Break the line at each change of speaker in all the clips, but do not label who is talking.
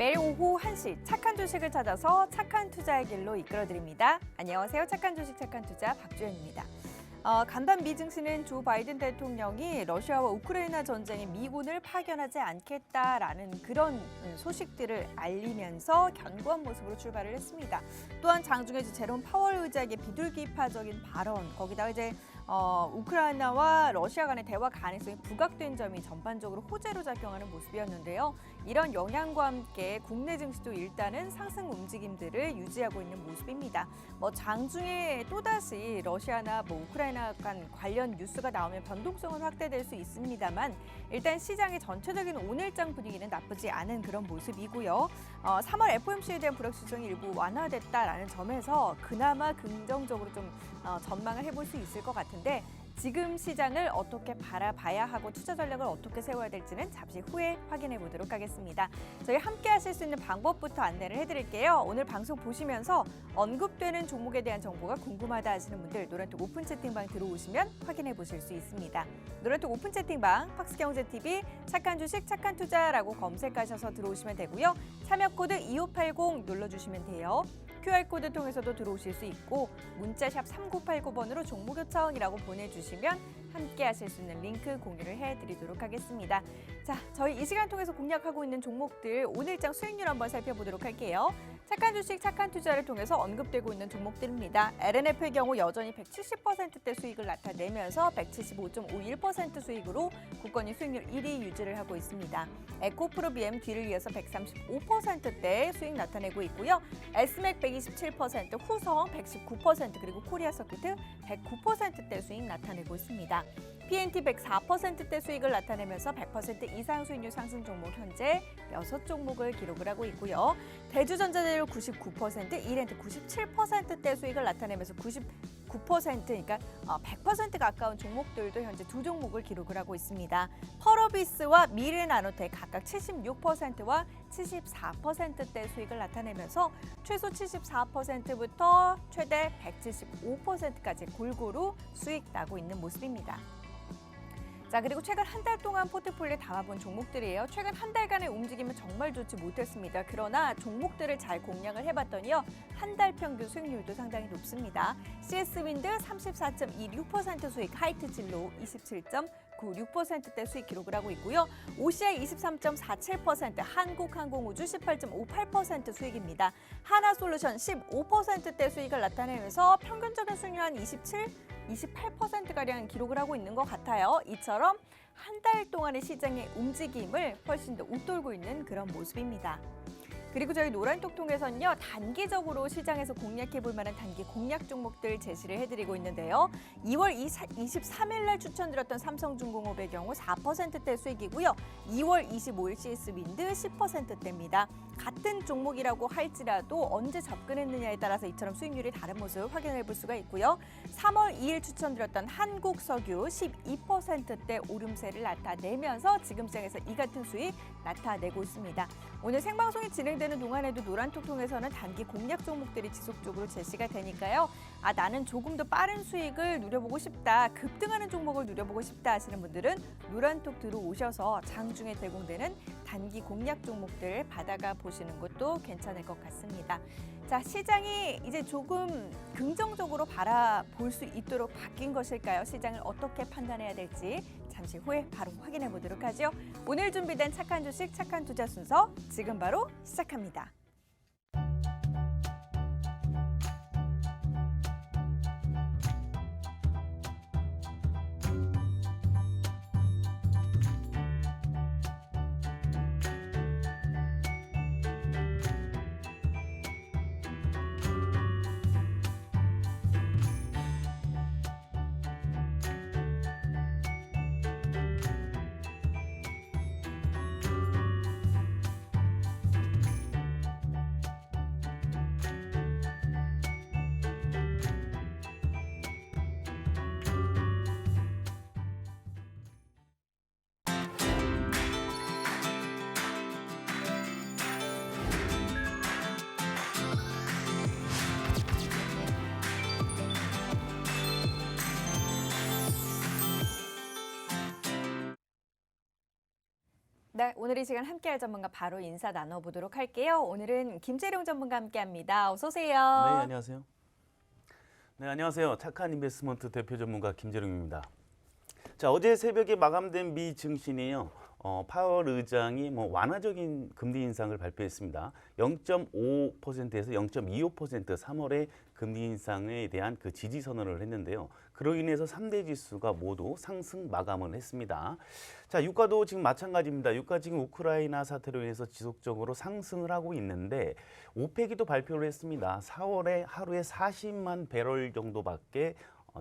매일 오후 1시 착한 주식을 찾아서 착한 투자의 길로 이끌어드립니다. 안녕하세요. 착한 주식 착한 투자 박주연입니다. 간밤 미 증시는 조 바이든 대통령이 러시아와 우크라이나 전쟁에 미군을 파견하지 않겠다라는 그런 소식들을 알리면서 견고한 모습으로 출발을 했습니다. 또한 장중에 제롬 파월 의장의 비둘기파적인 발언, 거기다가 이제 우크라이나와 러시아 간의 대화 가능성이 부각된 점이 전반적으로 호재로 작용하는 모습이었는데요. 이런 영향과 함께 국내 증시도 일단은 상승 움직임들을 유지하고 있는 모습입니다. 장중에 또다시 러시아나 우크라이나 간 관련 뉴스가 나오면 변동성은 확대될 수 있습니다만 일단 시장의 전체적인 오늘장 분위기는 나쁘지 않은 그런 모습이고요. 3월 FOMC에 대한 불확실성이 일부 완화됐다라는 점에서 그나마 긍정적으로 좀 전망을 해볼 수 있을 것 같은데 지금 시장을 어떻게 바라봐야 하고 투자 전략을 어떻게 세워야 될지는 잠시 후에 확인해 보도록 하겠습니다. 저희 함께 하실 수 있는 방법부터 안내를 해드릴게요. 오늘 방송 보시면서 언급되는 종목에 대한 정보가 궁금하다 하시는 분들 노란톡 오픈 채팅방 들어오시면 확인해 보실 수 있습니다. 노란톡 오픈 채팅방 팍스경제TV 착한 주식 착한 투자라고 검색하셔서 들어오시면 되고요. 참여 코드 2580 눌러주시면 돼요. QR코드 통해서도 들어오실 수 있고 문자샵 3989번으로 종목 요청이라고 보내주시면 함께 하실 수 있는 링크 공유를 해드리도록 하겠습니다. 자, 저희 이 시간 통해서 공략하고 있는 종목들 오늘장 수익률 한번 살펴보도록 할게요. 착한 주식, 착한 투자를 통해서 언급되고 있는 종목들입니다. LNF의 경우 여전히 170%대 수익을 나타내면서 175.51% 수익으로 국건이 수익률 1위 유지를 하고 있습니다. 에코프로비엠 뒤를 이어서 135%대 수익 나타내고 있고요. SMAC 127%, 후성 119%, 그리고 코리아서큐트 109%대 수익 나타내고 있습니다. PNT 104%대 수익을 나타내면서 100% 이상 수익률 상승 종목 현재 6종목을 기록을 하고 있고요. 대주전자재료 99%, 이렌트 97%대 수익을 나타내면서 99%, 그러니까 100% 가까운 종목들도 현재 2종목을 기록을 하고 있습니다. 펄어비스와 미래나노텍 각각 76%와 74%대 수익을 나타내면서 최소 74%부터 최대 175%까지 골고루 수익 나고 있는 모습입니다. 자, 그리고 최근 한 달 동안 포트폴리오에 담아본 종목들이에요. 최근 한 달간의 움직임은 정말 좋지 못했습니다. 그러나 종목들을 잘 공략을 해봤더니요. 한 달 평균 수익률도 상당히 높습니다. CS윈드 34.26% 수익, 하이트진로 27.96%대 수익 기록을 하고 있고요. OCI 23.47%, 한국항공우주 18.58% 수익입니다. 하나솔루션 15%대 수익을 나타내면서 평균적인 수익률 한 28%가량 기록을 하고 있는 것 같아요. 이처럼 한 달 동안의 시장의 움직임을 훨씬 더 웃돌고 있는 그런 모습입니다. 그리고 저희 노란톡 통해서는요, 단기적으로 시장에서 공략해볼 만한 단기 공략 종목들 제시를 해드리고 있는데요. 2월 23일 날 추천드렸던 삼성중공업의 경우 4%대 수익이고요. 2월 25일 CS윈드 10%대입니다. 같은 종목이라고 할지라도 언제 접근했느냐에 따라서 이처럼 수익률이 다른 모습 확인해 볼 수가 있고요. 3월 2일 추천드렸던 한국석유 12%대 오름세를 나타내면서 지금 시장에서 이 같은 수익 나타내고 있습니다. 오늘 생방송이 진행되는 동안에도 노란톡 통해서는 단기 공략 종목들이 지속적으로 제시가 되니까요. 나는 조금 더 빠른 수익을 누려보고 싶다, 급등하는 종목을 누려보고 싶다 하시는 분들은 노란톡 들어오셔서 장중에 제공되는 단기 공략 종목들 받아가 보시는 것도 괜찮을 것 같습니다. 자, 시장이 이제 조금 긍정적으로 바라볼 수 있도록 바뀐 것일까요? 시장을 어떻게 판단해야 될지 잠시 후에 바로 확인해 보도록 하죠. 오늘 준비된 착한 주식, 착한 투자 순서 지금 바로 시작합니다. 네, 오늘 이 시간 함께할 전문가 바로 인사 나눠보도록 할게요. 오늘은 김재룡 전문가 함께합니다. 어서 오세요.
네, 안녕하세요. 네, 안녕하세요. 착한 인베스트먼트 대표 전문가 김재룡입니다. 자, 어제 새벽에 마감된 미 증시는요. 파월 의장이 완화적인 금리 인상을 발표했습니다. 0.5%에서 0.25% 3월에 금리 인상에 대한 그 지지 선언을 했는데요. 그로 인해서 3대 지수가 모두 상승 마감을 했습니다. 자, 유가도 지금 마찬가지입니다. 유가 지금 우크라이나 사태로 인해서 지속적으로 상승을 하고 있는데 오펙이 또 발표를 했습니다. 4월에 하루에 40만 배럴 정도밖에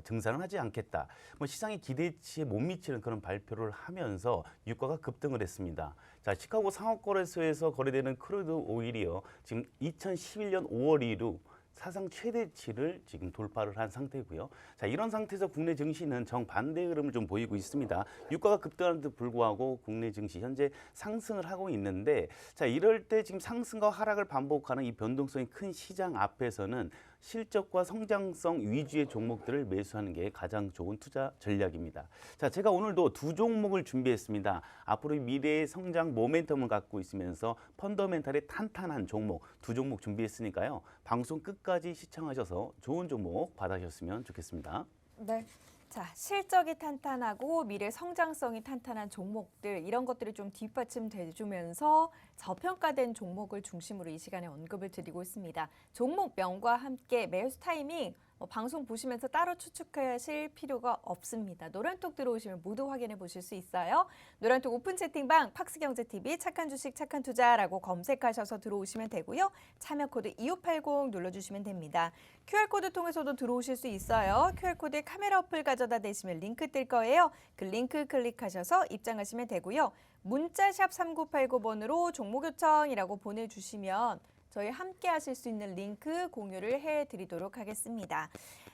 증산을 하지 않겠다. 시장의 기대치에 못 미치는 그런 발표를 하면서 유가가 급등을 했습니다. 자, 시카고 상업거래소에서 거래되는 크루드 오일이요. 지금 2011년 5월 이후 사상 최대치를 지금 돌파를 한 상태고요. 자, 이런 상태에서 국내 증시는 정반대 흐름을 좀 보이고 있습니다. 유가가 급등하는 데 불구하고 국내 증시 현재 상승을 하고 있는데, 자, 이럴 때 지금 상승과 하락을 반복하는 이 변동성이 큰 시장 앞에서는 실적과 성장성 위주의 종목들을 매수하는 게 가장 좋은 투자 전략입니다. 자, 제가 오늘도 두 종목을 준비했습니다. 앞으로 미래의 성장 모멘텀을 갖고 있으면서 펀더멘탈이 탄탄한 종목 두 종목 준비했으니까요. 방송 끝까지 시청하셔서 좋은 종목 받으셨으면 좋겠습니다.
네. 자, 실적이 탄탄하고 미래 성장성이 탄탄한 종목들 이런 것들이 좀 뒷받침돼주면서 저평가된 종목을 중심으로 이 시간에 언급을 드리고 있습니다. 종목명과 함께 매수 타이밍 방송 보시면서 따로 추측하실 필요가 없습니다. 노란톡 들어오시면 모두 확인해 보실 수 있어요. 노란톡 오픈 채팅방 팍스경제TV 착한 주식 착한 투자라고 검색하셔서 들어오시면 되고요. 참여 코드 2580 눌러주시면 됩니다. QR코드 통해서도 들어오실 수 있어요. QR코드에 카메라 어플 가져다 대시면 링크 뜰 거예요. 그 링크 클릭하셔서 입장하시면 되고요. 문자샵 3989번으로 종목 요청이라고 보내주시면 저희 함께 하실 수 있는 링크 공유를 해드리도록 하겠습니다.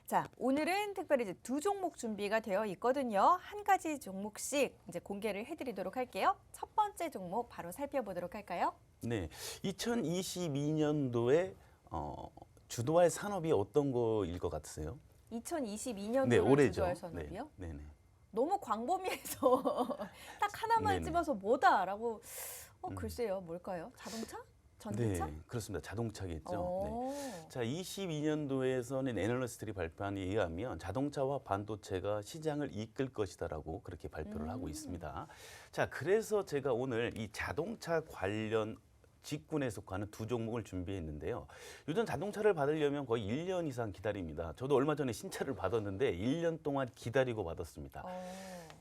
자, 오늘은 특별히 이제 두 종목 준비가 되어 있거든요. 한 가지 종목씩 이제 공개를 해드리도록 할게요. 첫 번째 종목 바로 살펴보도록 할까요?
네, 2022년도에 주도할 산업이 어떤 거일 것 같으세요?
2022년도를
네, 올해죠.
주도할 산업이요?
네, 네.
너무 광범위해서 딱 하나만
네네.
집어서 뭐다라고 글쎄요, 뭘까요? 자동차? 전기차?
네, 그렇습니다. 자동차겠죠.
오.
네. 자, 22년도에서는 애널리스트들이 발표한 에 의하면 자동차와 반도체가 시장을 이끌 것이다라고 그렇게 발표를 하고 있습니다. 자, 그래서 제가 오늘 이 자동차 관련 직군에 속하는 두 종목을 준비했는데요. 요즘 자동차를 받으려면 거의 1년 이상 기다립니다. 저도 얼마 전에 신차를 받았는데 1년 동안 기다리고 받았습니다.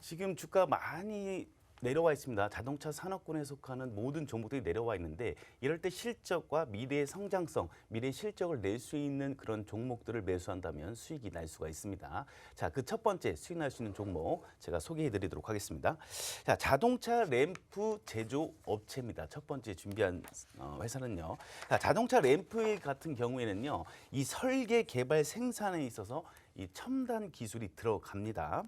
지금 주가 많이 내려와 있습니다. 자동차 산업군에 속하는 모든 종목들이 내려와 있는데 이럴 때 실적과 미래의 성장성, 미래의 실적을 낼 수 있는 그런 종목들을 매수한다면 수익이 날 수가 있습니다. 자, 그 첫 번째 수익 날 수 있는 종목 제가 소개해 드리도록 하겠습니다. 자, 자동차 램프 제조 업체입니다. 첫 번째 준비한 회사는요. 자, 자동차 램프 같은 경우에는요. 이 설계, 개발, 생산에 있어서 이 첨단 기술이 들어갑니다.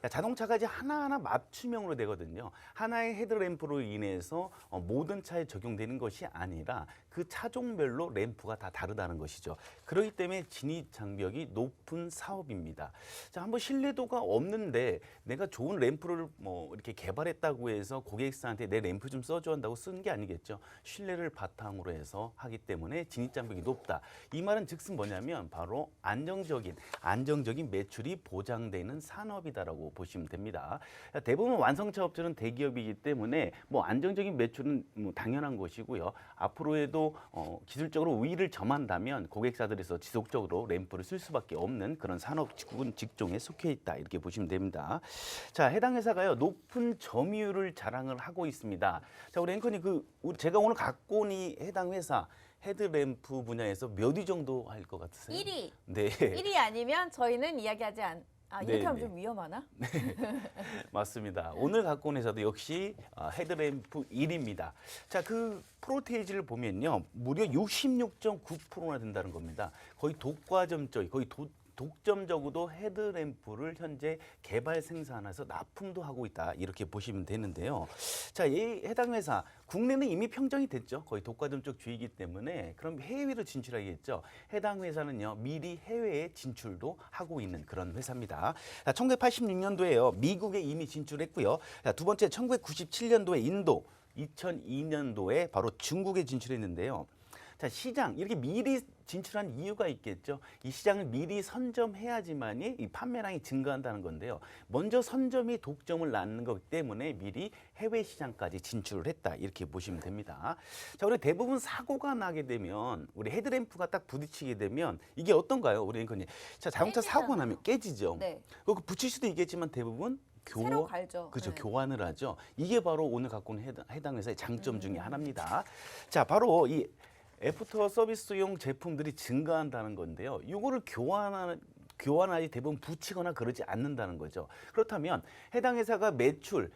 자동차가 이제 하나하나 맞춤형으로 되거든요. 하나의 헤드램프로 인해서 모든 차에 적용되는 것이 아니라 그 차종별로 램프가 다 다르다는 것이죠. 그렇기 때문에 진입 장벽이 높은 사업입니다. 자, 한번 신뢰도가 없는데 내가 좋은 램프를 이렇게 개발했다고 해서 고객사한테 내 램프 좀 써줘 한다고 쓰는 게 아니겠죠. 신뢰를 바탕으로 해서 하기 때문에 진입 장벽이 높다. 이 말은 즉슨 뭐냐면 바로 안정적인 매출이 보장되는 산업이다라고 보시면 됩니다. 대부분 완성차 업체는 대기업이기 때문에 안정적인 매출은 당연한 것이고요. 앞으로에도 기술적으로 우위를 점한다면 고객사들에서 지속적으로 램프를 쓸 수밖에 없는 그런 산업 직종에 속해 있다 이렇게 보시면 됩니다. 자, 해당 회사가요 높은 점유율을 자랑을 하고 있습니다. 자, 우리 앵커님 제가 오늘 갖고 온 이 해당 회사 헤드램프 분야에서 몇 위 정도 할 것 같으세요?
1위.
네.
1위 아니면 저희는 이야기하지 이렇게
네,
하면
네.
좀 위험하나?
맞습니다. 오늘 갖고 온 회사도 역시 헤드램프 1위입니다. 자, 그 프로테이지를 보면요. 무려 66.9%나 된다는 겁니다. 거의 독과점적, 거의 독점적으로 헤드램프를 현재 개발 생산해서 납품도 하고 있다 이렇게 보시면 되는데요. 자, 이 해당 회사 국내는 이미 평정이 됐죠. 거의 독과점적 주의이기 때문에 그럼 해외로 진출하겠죠. 해당 회사는요 미리 해외에 진출도 하고 있는 그런 회사입니다. 1986년도에요 미국에 이미 진출했고요. 자, 두 번째 1997년도에 인도, 2002년도에 바로 중국에 진출했는데요. 자, 시장 이렇게 미리 진출한 이유가 있겠죠. 이 시장을 미리 선점해야지만이 이 판매량이 증가한다는 건데요. 먼저 선점이 독점을 낳는 거기 때문에 미리 해외 시장까지 진출을 했다 이렇게 보시면 됩니다. 자, 우리 대부분 사고가 나게 되면 우리 헤드램프가 딱 부딪히게 되면 이게 어떤가요, 우리 앵커님? 자, 자동차 사고가 나면 깨지죠.
네.
그거 붙일 수도 있겠지만 대부분
새로 갈죠.
그렇죠.
네.
교환을 하죠. 이게 바로 오늘 갖고 있는 해당 회사의 장점 중에 하나입니다. 자, 바로 이 애프터 서비스용 제품들이 증가한다는 건데요. 이거를 교환하지 대부분 붙이거나 그러지 않는다는 거죠. 그렇다면 해당 회사가 매출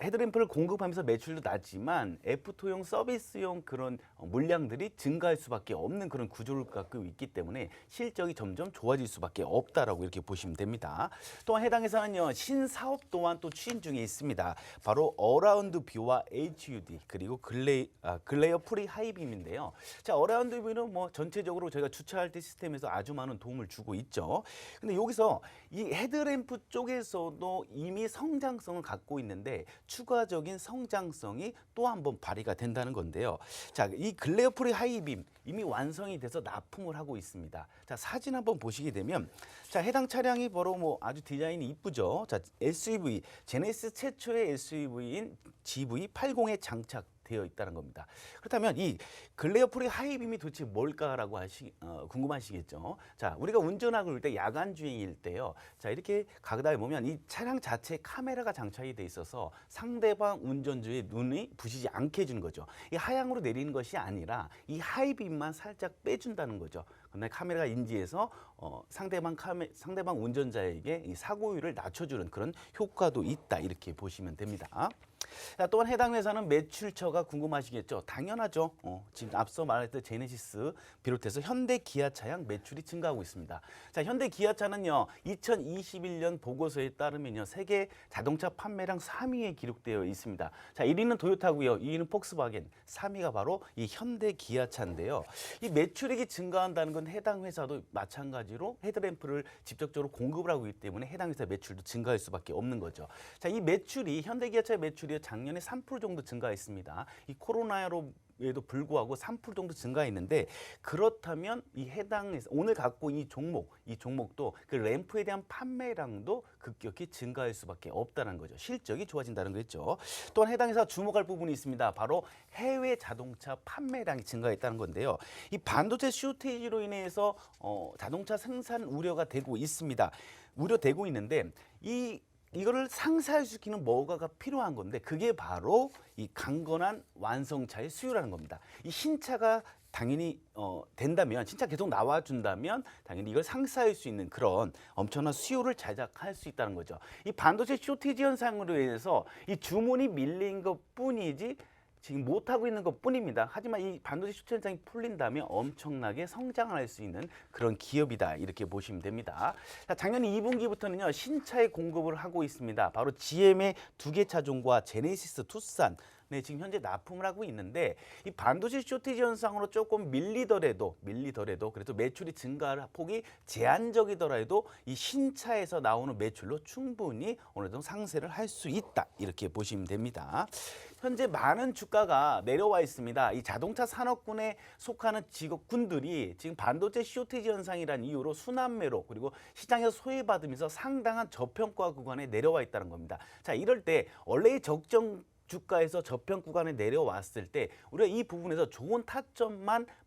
헤드램프를 공급하면서 매출도 낮지만 애프터용 서비스용 그런 물량들이 증가할 수밖에 없는 그런 구조를 갖고 있기 때문에 실적이 점점 좋아질 수밖에 없다라고 이렇게 보시면 됩니다. 또한 해당 회사는요, 신사업 또한 또 추진 중에 있습니다. 바로 어라운드 뷰와 HUD 그리고 글레어 프리 하이빔인데요. 자, 어라운드 뷰는 뭐 전체적으로 저희가 주차할 때 시스템에서 아주 많은 도움을 주고 있죠. 근데 여기서 이 헤드램프 쪽에서도 이미 성장성을 갖고 있는데 추가적인 성장성이 또 한 번 발휘가 된다는 건데요. 자, 이 글레어 프리 하이빔 이미 완성이 돼서 납품을 하고 있습니다. 자, 사진 한번 보시게 되면 자, 해당 차량이 바로 뭐 아주 디자인이 이쁘죠. 자, SUV 제네시스 최초의 SUV인 GV80에 장착되어 있다는 겁니다. 그렇다면 이 글레어 프리 하이빔이 도대체 뭘까라고 궁금하시겠죠. 자, 우리가 운전하고 그럴 때 야간 주행일 때요. 자, 이렇게 가다가 보면 이 차량 자체에 카메라가 장착이 돼 있어서 상대방 운전자의 눈이 부시지 않게 해주는 거죠. 이 하향으로 내리는 것이 아니라 이 하이빔만 살짝 빼준다는 거죠. 그다음에 카메라가 인지해서 상대방 운전자에게 이 사고율을 낮춰주는 그런 효과도 있다 이렇게 보시면 됩니다. 자, 또한 해당 회사는 매출처가 궁금하시겠죠. 당연하죠. 지금 앞서 말했던 제네시스 비롯해서 현대 기아차량 매출이 증가하고 있습니다. 자, 현대 기아차는요 2021년 보고서에 따르면요 세계 자동차 판매량 3위에 기록되어 있습니다. 자, 1위는 도요타고요, 2위는 폭스바겐, 3위가 바로 이 현대 기아차인데요. 이 매출액이 증가한다는 건 해당 회사도 마찬가지로 헤드램프를 직접적으로 공급을 하고 있기 때문에 해당 회사 매출도 증가할 수밖에 없는 거죠. 자, 이 매출이 현대 기아차의 매출이 작년에 3% 정도 증가했습니다. 이 코로나로에도 불구하고 3% 정도 증가했는데 그렇다면 이 해당 오늘 갖고 이 종목도 그 램프에 대한 판매량도 급격히 증가할 수밖에 없다는 거죠. 실적이 좋아진다는 거겠죠. 또한 해당 회사 주목할 부분이 있습니다. 바로 해외 자동차 판매량이 증가했다는 건데요. 이 반도체 쇼테이지로 인해서 자동차 생산 우려가 되고 있습니다. 우려되고 있는데 이거를 상쇄시키는 뭐가가 필요한 건데 그게 바로 이 강건한 완성차의 수요라는 겁니다. 이 신차가 당연히 된다면 신차 계속 나와준다면 당연히 이걸 상쇄할 수 있는 그런 엄청난 수요를 제작할 수 있다는 거죠. 이 반도체 쇼티지 현상으로 인해서 이 주문이 밀린 것뿐이지 지금 못하고 있는 것뿐입니다. 하지만 이 반도체 수출 현상이 풀린다면 엄청나게 성장을 할 수 있는 그런 기업이다 이렇게 보시면 됩니다. 자, 작년 2분기부터는요 신차의 공급을 하고 있습니다. 바로 GM의 2개 차종과 제네시스 투싼 지금 현재 납품을 하고 있는데 이 반도체 쇼티지 현상으로 조금 밀리더라도 그래도 매출이 증가 폭이 제한적이더라도 이 신차에서 나오는 매출로 충분히 어느 정도 상쇄를 할 수 있다 이렇게 보시면 됩니다. 현재 많은 주가가 내려와 있습니다. 이 자동차 산업군에 속하는 직업군들이 지금 반도체 쇼티지 현상이라는 이유로 순환매로 그리고 시장에서 소외받으면서 상당한 저평가 구간에 내려와 있다는 겁니다. 자, 이럴 때 원래의 적정 주가에서 저평 구간에 내려왔을 때 우리가 이 부분에서 좋은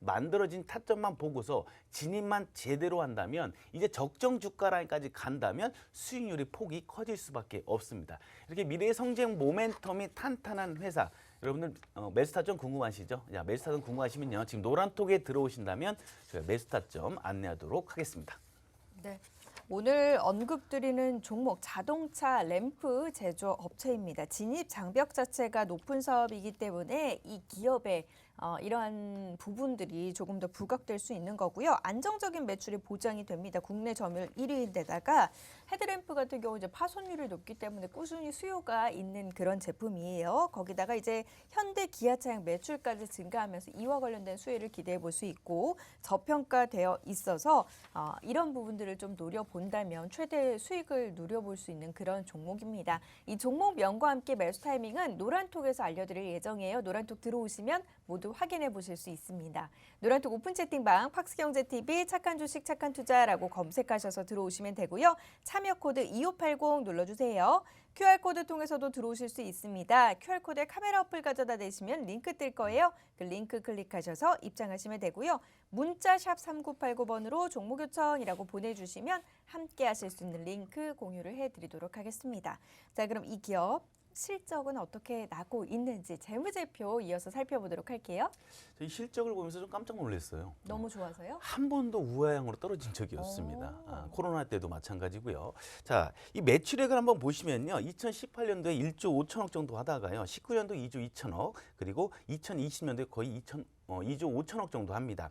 만들어진 타점만 보고서 진입만 제대로 한다면 이제 적정 주가 라인까지 간다면 수익률이 폭이 커질 수밖에 없습니다. 이렇게 미래의 성장 모멘텀이 탄탄한 회사 여러분들 매수 타점 궁금하시죠? 자, 매수 타점 궁금하시면요 지금 노란톡에 들어오신다면 저희가 매수 타점 안내하도록 하겠습니다.
네. 오늘 언급드리는 종목 자동차 램프 제조 업체입니다. 진입 장벽 자체가 높은 사업이기 때문에 이 기업의 이러한 부분들이 조금 더 부각될 수 있는 거고요. 안정적인 매출이 보장이 됩니다. 국내 점유율 1위인데다가 헤드램프 같은 경우 이제 파손율이 높기 때문에 꾸준히 수요가 있는 그런 제품이에요. 거기다가 이제 현대 기아 차량 매출까지 증가하면서 이와 관련된 수혜를 기대해 볼 수 있고 저평가되어 있어서 이런 부분들을 좀 노려본다면 최대 수익을 누려볼 수 있는 그런 종목입니다. 이 종목명과 함께 매수 타이밍은 노란톡에서 알려드릴 예정이에요. 노란톡 들어오시면 모두 확인해 보실 수 있습니다. 노란톡 오픈 채팅방 팍스경제TV 착한 주식 착한 투자라고 검색하셔서 들어오시면 되고요. 참여 코드 2580 눌러주세요. QR코드 통해서도 들어오실 수 있습니다. QR코드에 카메라 어플 가져다 대시면 링크 뜰 거예요. 그 링크 클릭하셔서 입장하시면 되고요. 문자 샵 3989번으로 종목 요청이라고 보내주시면 함께 하실 수 있는 링크 공유를 해드리도록 하겠습니다. 자, 그럼 이 기업 실적은 어떻게 나고 있는지 재무제표 이어서 살펴보도록 할게요.
이 실적을 보면서 좀 깜짝 놀랐어요.
너무 좋아서요?
한 번도 우하향으로 떨어진 적이 없습니다. 코로나 때도 마찬가지고요. 자, 이 매출액을 한번 보시면요. 2018년도에 1조 5천억 정도 하다가요. 19년도 2조 2천억, 그리고 2020년도에 거의 2조 5천억 정도 합니다.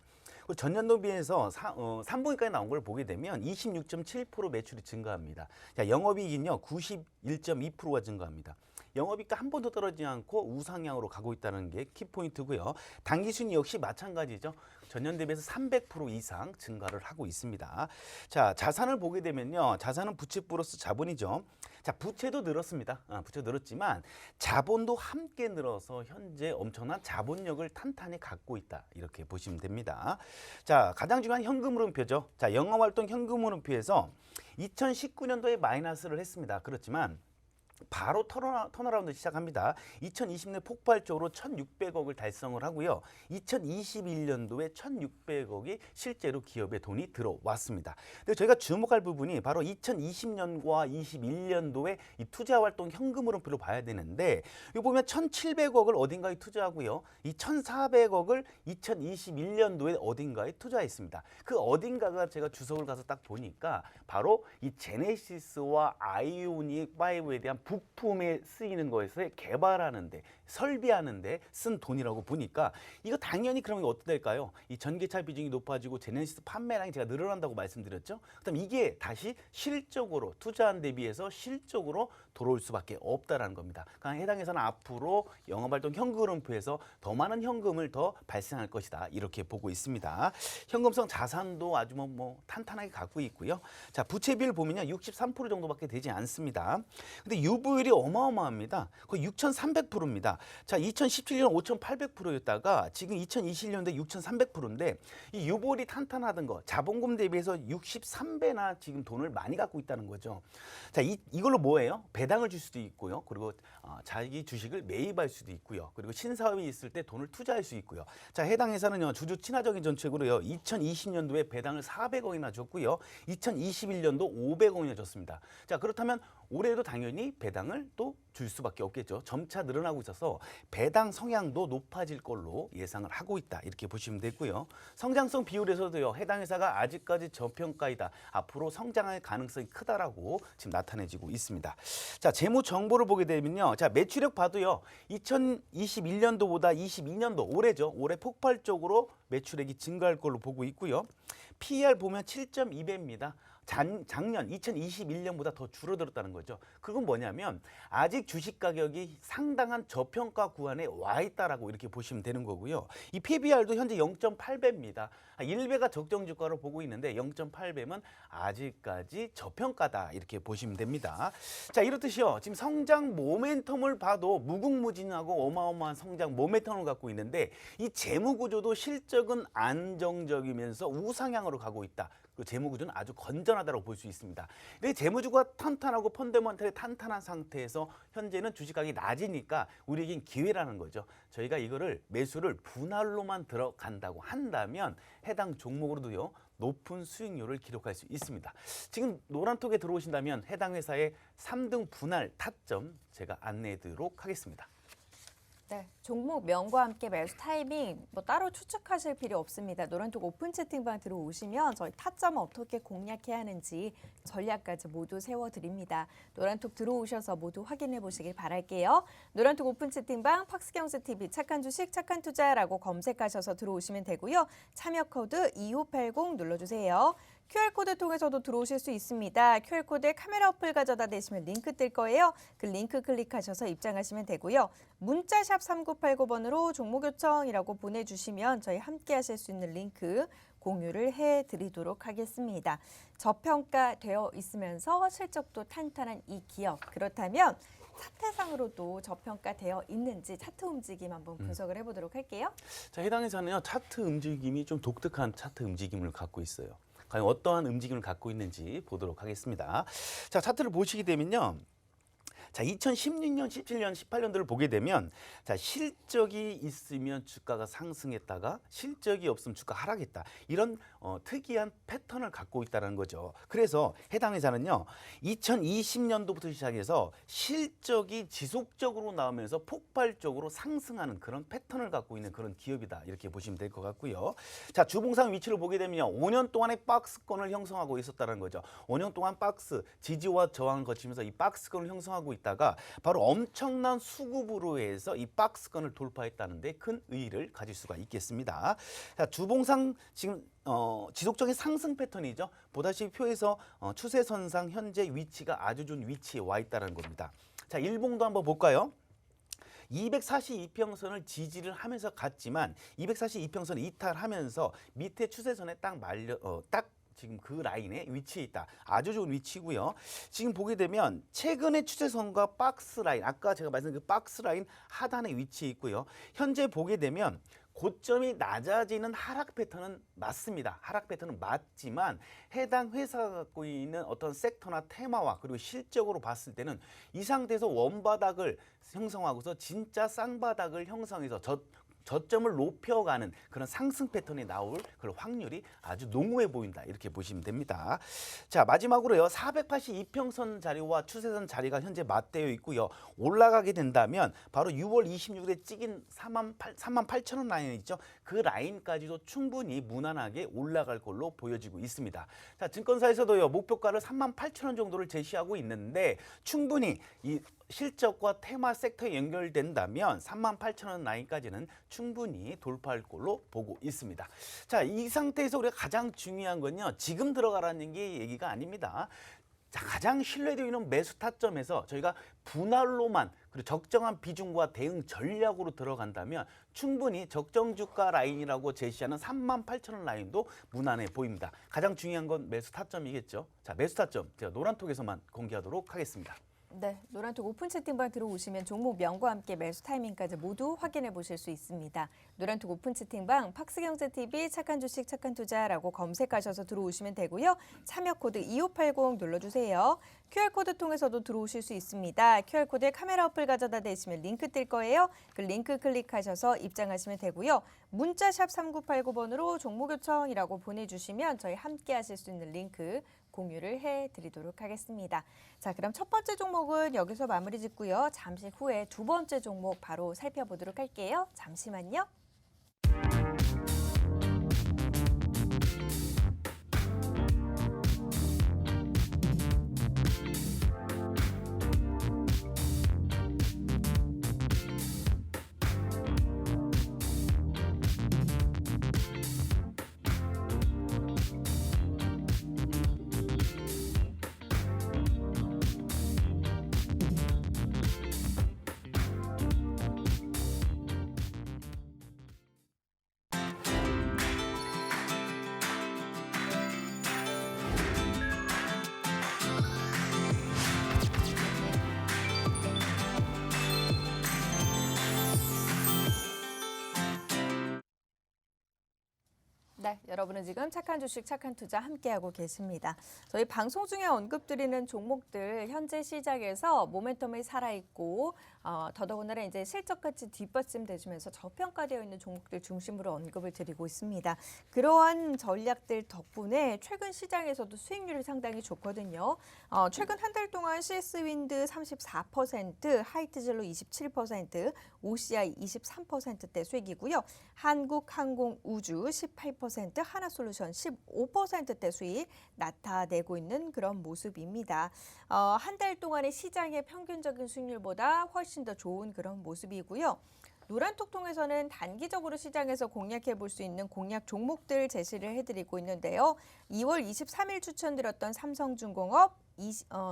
전년도 비해서 3분기까지 나온 걸 보게 되면 26.7% 매출이 증가합니다. 자, 영업이익은요 91.2%가 증가합니다. 영업이익도 한 번도 떨어지지 않고 우상향으로 가고 있다는 게 키포인트고요. 당기순이 역시 마찬가지죠. 전년 대비해서 300% 이상 증가를 하고 있습니다. 자, 자산을 보게 되면요. 자산은 부채 플러스 자본이죠. 자, 부채도 늘었습니다. 부채도 늘었지만 자본도 함께 늘어서 현재 엄청난 자본력을 탄탄히 갖고 있다. 이렇게 보시면 됩니다. 자, 가장 중요한 현금 흐름표죠. 자, 영업활동 현금 흐름표에서 2019년도에 마이너스를 했습니다. 그렇지만 바로 턴어라운드 시작합니다. 2020년 폭발적으로 1,600억을 달성을 하고요. 2021년도에 1,600억이 실제로 기업에 돈이 들어왔습니다. 근데 저희가 주목할 부분이 바로 2020년과 21년도에 이 투자활동 현금 흐름표를 봐야 되는데 여기 보면 1,700억을 어딘가에 투자하고요. 이 1,400억을 2021년도에 어딘가에 투자했습니다. 그 어딘가가 제가 주석을 가서 딱 보니까 바로 이 제네시스와 아이오닉 5에 대한 부품에 쓰이는 거에서 개발하는데 설비하는데 쓴 돈이라고 보니까 이거 당연히 그러면 어떻게 될까요? 이 전기차 비중이 높아지고 제네시스 판매량이 제가 늘어난다고 말씀드렸죠. 그럼 이게 다시 실적으로 투자한 데 비해서 실적으로 돌아올 수밖에 없다라는 겁니다. 그러니까 해당해서는 앞으로 영업활동 현금 흐름표에서 더 많은 현금을 더 발생할 것이다 이렇게 보고 있습니다. 현금성 자산도 아주 뭐 탄탄하게 갖고 있고요. 자, 부채 비율 보면요 63% 정도밖에 되지 않습니다. 근데 유보율이 어마어마합니다. 거의 6,300%입니다. 자, 2017년 5,800%였다가 지금 2021년도에 6,300%인데 이 유보율이 탄탄하던 거 자본금 대비해서 63배나 지금 돈을 많이 갖고 있다는 거죠. 자, 이걸로 뭐예요? 배당을 줄 수도 있고요. 그리고 자기 주식을 매입할 수도 있고요. 그리고 신사업이 있을 때 돈을 투자할 수 있고요. 자, 해당 회사는요 주주 친화적인 정책으로요 2020년도에 배당을 400억이나 줬고요. 2021년도 500억이나 줬습니다. 자, 그렇다면 올해도 당연히 배당을 또 줄 수밖에 없겠죠. 점차 늘어나고 있어서 배당 성향도 높아질 걸로 예상을 하고 있다. 이렇게 보시면 되고요. 성장성 비율에서도요. 해당 회사가 아직까지 저평가이다. 앞으로 성장할 가능성이 크다라고 지금 나타내지고 있습니다. 자, 재무 정보를 보게 되면요. 자, 매출액 봐도요. 2021년도보다 22년도 올해죠. 올해 폭발적으로 매출액이 증가할 걸로 보고 있고요. PER 보면 7.2배입니다. 작년 2021년보다 더 줄어들었다는 거죠. 그건 뭐냐면 아직 주식 가격이 상당한 저평가 구간에 와 있다라고 이렇게 보시면 되는 거고요. 이 PBR도 현재 0.8배입니다. 1배가 적정 주가로 보고 있는데 0.8배면 아직까지 저평가다 이렇게 보시면 됩니다. 자, 이렇듯이요. 지금 성장 모멘텀을 봐도 무궁무진하고 어마어마한 성장 모멘텀을 갖고 있는데 이 재무 구조도 실적은 안정적이면서 우상향으로 가고 있다. 그 재무 구조는 아주 건전하다고 볼 수 있습니다. 근데 재무주가 탄탄하고 펀더멘털이 탄탄한 상태에서 현재는 주식 가격이 낮으니까 우리에겐 기회라는 거죠. 저희가 이거를 매수를 분할로만 들어간다고 한다면 해당 종목으로도요. 높은 수익률을 기록할 수 있습니다. 지금 노란톡에 들어오신다면 해당 회사의 3등 분할 타점 제가 안내해 드리도록 하겠습니다.
네, 종목명과 함께 매수 타이밍 뭐 따로 추측하실 필요 없습니다. 노란톡 오픈 채팅방 들어오시면 저희 타점 어떻게 공략해야 하는지 전략까지 모두 세워드립니다. 노란톡 들어오셔서 모두 확인해 보시길 바랄게요. 노란톡 오픈 채팅방 팍스경제TV 착한 주식 착한 투자라고 검색하셔서 들어오시면 되고요. 참여 코드 2580 눌러주세요. QR코드 통해서도 들어오실 수 있습니다. QR코드에 카메라 어플 가져다 대시면 링크 뜰 거예요. 그 링크 클릭하셔서 입장하시면 되고요. 문자샵 3989번으로 종목 요청이라고 보내주시면 저희 함께 하실 수 있는 링크 공유를 해드리도록 하겠습니다. 저평가되어 있으면서 실적도 탄탄한 이 기업. 그렇다면 차트상으로도 저평가되어 있는지 차트 움직임 한번 분석을 해보도록 할게요.
자, 해당에서는요, 차트 움직임이 좀 독특한 차트 움직임을 갖고 있어요. 과연 어떠한 움직임을 갖고 있는지 보도록 하겠습니다. 자, 차트를 보시게 되면요. 자, 2016년, 17년, 18년도를 보게 되면 자, 실적이 있으면 주가가 상승했다가 실적이 없으면 주가 하락했다. 이런 특이한 패턴을 갖고 있다는 거죠. 그래서 해당 회사는요. 2020년도부터 시작해서 실적이 지속적으로 나오면서 폭발적으로 상승하는 그런 패턴을 갖고 있는 그런 기업이다. 이렇게 보시면 될 것 같고요. 자, 주봉상 위치를 보게 되면요. 5년 동안의 박스권을 형성하고 있었다는 거죠. 5년 동안 박스 지지와 저항을 거치면서 이 박스권을 형성하고 있다가 바로 엄청난 수급으로 해서 이 박스권을 돌파했다는 데 큰 의의를 가질 수가 있겠습니다. 자, 주봉상 지금 지속적인 상승 패턴이죠. 보다시피 표에서 추세선상 현재 위치가 아주 좋은 위치에 와 있다는 겁니다. 자, 일봉도 한번 볼까요? 242평선을 지지를 하면서 갔지만 242평선을 이탈하면서 밑에 추세선에 딱 지금 그 라인에 위치해 있다. 아주 좋은 위치고요. 지금 보게 되면 최근의 추세선과 박스 라인, 아까 제가 말씀드린 그 박스 라인 하단에 위치해 있고요. 현재 보게 되면 고점이 낮아지는 하락 패턴은 맞습니다. 하락 패턴은 맞지만 해당 회사가 갖고 있는 어떤 섹터나 테마와 그리고 실적으로 봤을 때는 이 상태에서 원바닥을 형성하고서 진짜 쌍바닥을 형성해서 저점을 높여가는 그런 상승 패턴이 나올 그런 확률이 아주 농후해 보인다. 이렇게 보시면 됩니다. 자, 마지막으로요. 482평선 자리와 추세선 자리가 현재 맞대어 있고요. 올라가게 된다면 바로 6월 26일에 찍인 38,000원 라인 있죠. 그 라인까지도 충분히 무난하게 올라갈 걸로 보여지고 있습니다. 자, 증권사에서도요. 목표가를 38,000원 정도를 제시하고 있는데 충분히 이 실적과 테마 섹터에 연결된다면 38,000원 라인까지는 충분히 돌파할 걸로 보고 있습니다. 자, 이 상태에서 우리가 가장 중요한 건요. 지금 들어가라는 게 얘기가 아닙니다. 자, 가장 신뢰되어 있는 매수 타점에서 저희가 분할로만 그리고 적정한 비중과 대응 전략으로 들어간다면 충분히 적정 주가 라인이라고 제시하는 38,000원 라인도 무난해 보입니다. 가장 중요한 건 매수 타점이겠죠. 자, 매수 타점 제가 노란톡에서만 공개하도록 하겠습니다.
네, 노란톡 오픈 채팅방 들어오시면 종목명과 함께 매수 타이밍까지 모두 확인해 보실 수 있습니다. 노란톡 오픈 채팅방 팍스경제TV 착한 주식 착한 투자라고 검색하셔서 들어오시면 되고요. 참여 코드 2580 눌러주세요. QR코드 통해서도 들어오실 수 있습니다. QR코드에 카메라 어플 가져다 대시면 링크 뜰 거예요. 그 링크 클릭하셔서 입장하시면 되고요. 문자샵 3989번으로 종목 요청이라고 보내주시면 저희 함께 하실 수 있는 링크 공유를 해드리도록 하겠습니다. 자, 그럼 첫 번째 종목은 여기서 마무리 짓고요. 잠시 후에 두 번째 종목 바로 살펴보도록 할게요. 잠시만요. 네, 여러분은 지금 착한 주식 착한 투자 함께하고 계십니다. 저희 방송 중에 언급드리는 종목들 현재 시장에서 모멘텀이 살아있고 더더군다나 이제 실적같이 뒷받침되면서 저평가되어 있는 종목들 중심으로 언급을 드리고 있습니다. 그러한 전략들 덕분에 최근 시장에서도 수익률이 상당히 좋거든요. 최근 한 달 동안 CS윈드 34%, 하이트젤로 27%, OCI 23%대 수익이고요. 한국항공우주 18%, 하나솔루션 15%대 수익 나타내고 있는 그런 모습입니다. 한 달 동안의 시장의 평균적인 수익률보다 훨씬 더 좋은 그런 모습이고요. 노란톡통에서는 단기적으로 시장에서 공략해 볼 수 있는 공략 종목들 제시를 해드리고 있는데요. 2월 23일 추천드렸던 삼성중공업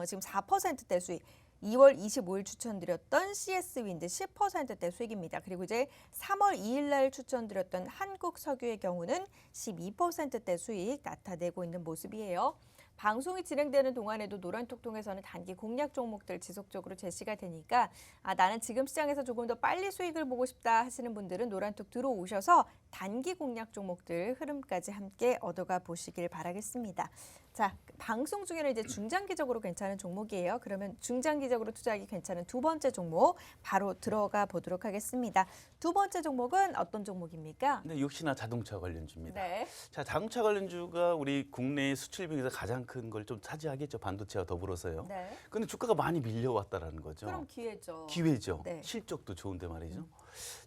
지금 4%대 수익, 2월 25일 추천드렸던 CS윈드 10%대 수익입니다. 그리고 이제 3월 2일 날 추천드렸던 한국석유의 경우는 12%대 수익 나타내고 있는 모습이에요. 방송이 진행되는 동안에도 노란톡통에서는 단기 공략 종목들 지속적으로 제시가 되니까 나는 지금 시장에서 조금 더 빨리 수익을 보고 싶다 하시는 분들은 노란톡 들어오셔서 단기 공략 종목들 흐름까지 함께 얻어가 보시길 바라겠습니다. 자, 방송 중에는 이제 중장기적으로 괜찮은 종목이에요. 그러면 중장기적으로 투자하기 괜찮은 두 번째 종목 바로 들어가 보도록 하겠습니다. 두 번째 종목은 어떤 종목입니까?
네, 역시나 자동차 관련주입니다.
네.
자, 자동차 관련주가 우리 국내 수출 중에서 가장 큰 걸 좀 차지하겠죠. 반도체와 더불어서요.
네.
근데 주가가 많이 밀려왔다라는 거죠.
그럼 기회죠.
기회죠.
네.
실적도 좋은데 말이죠.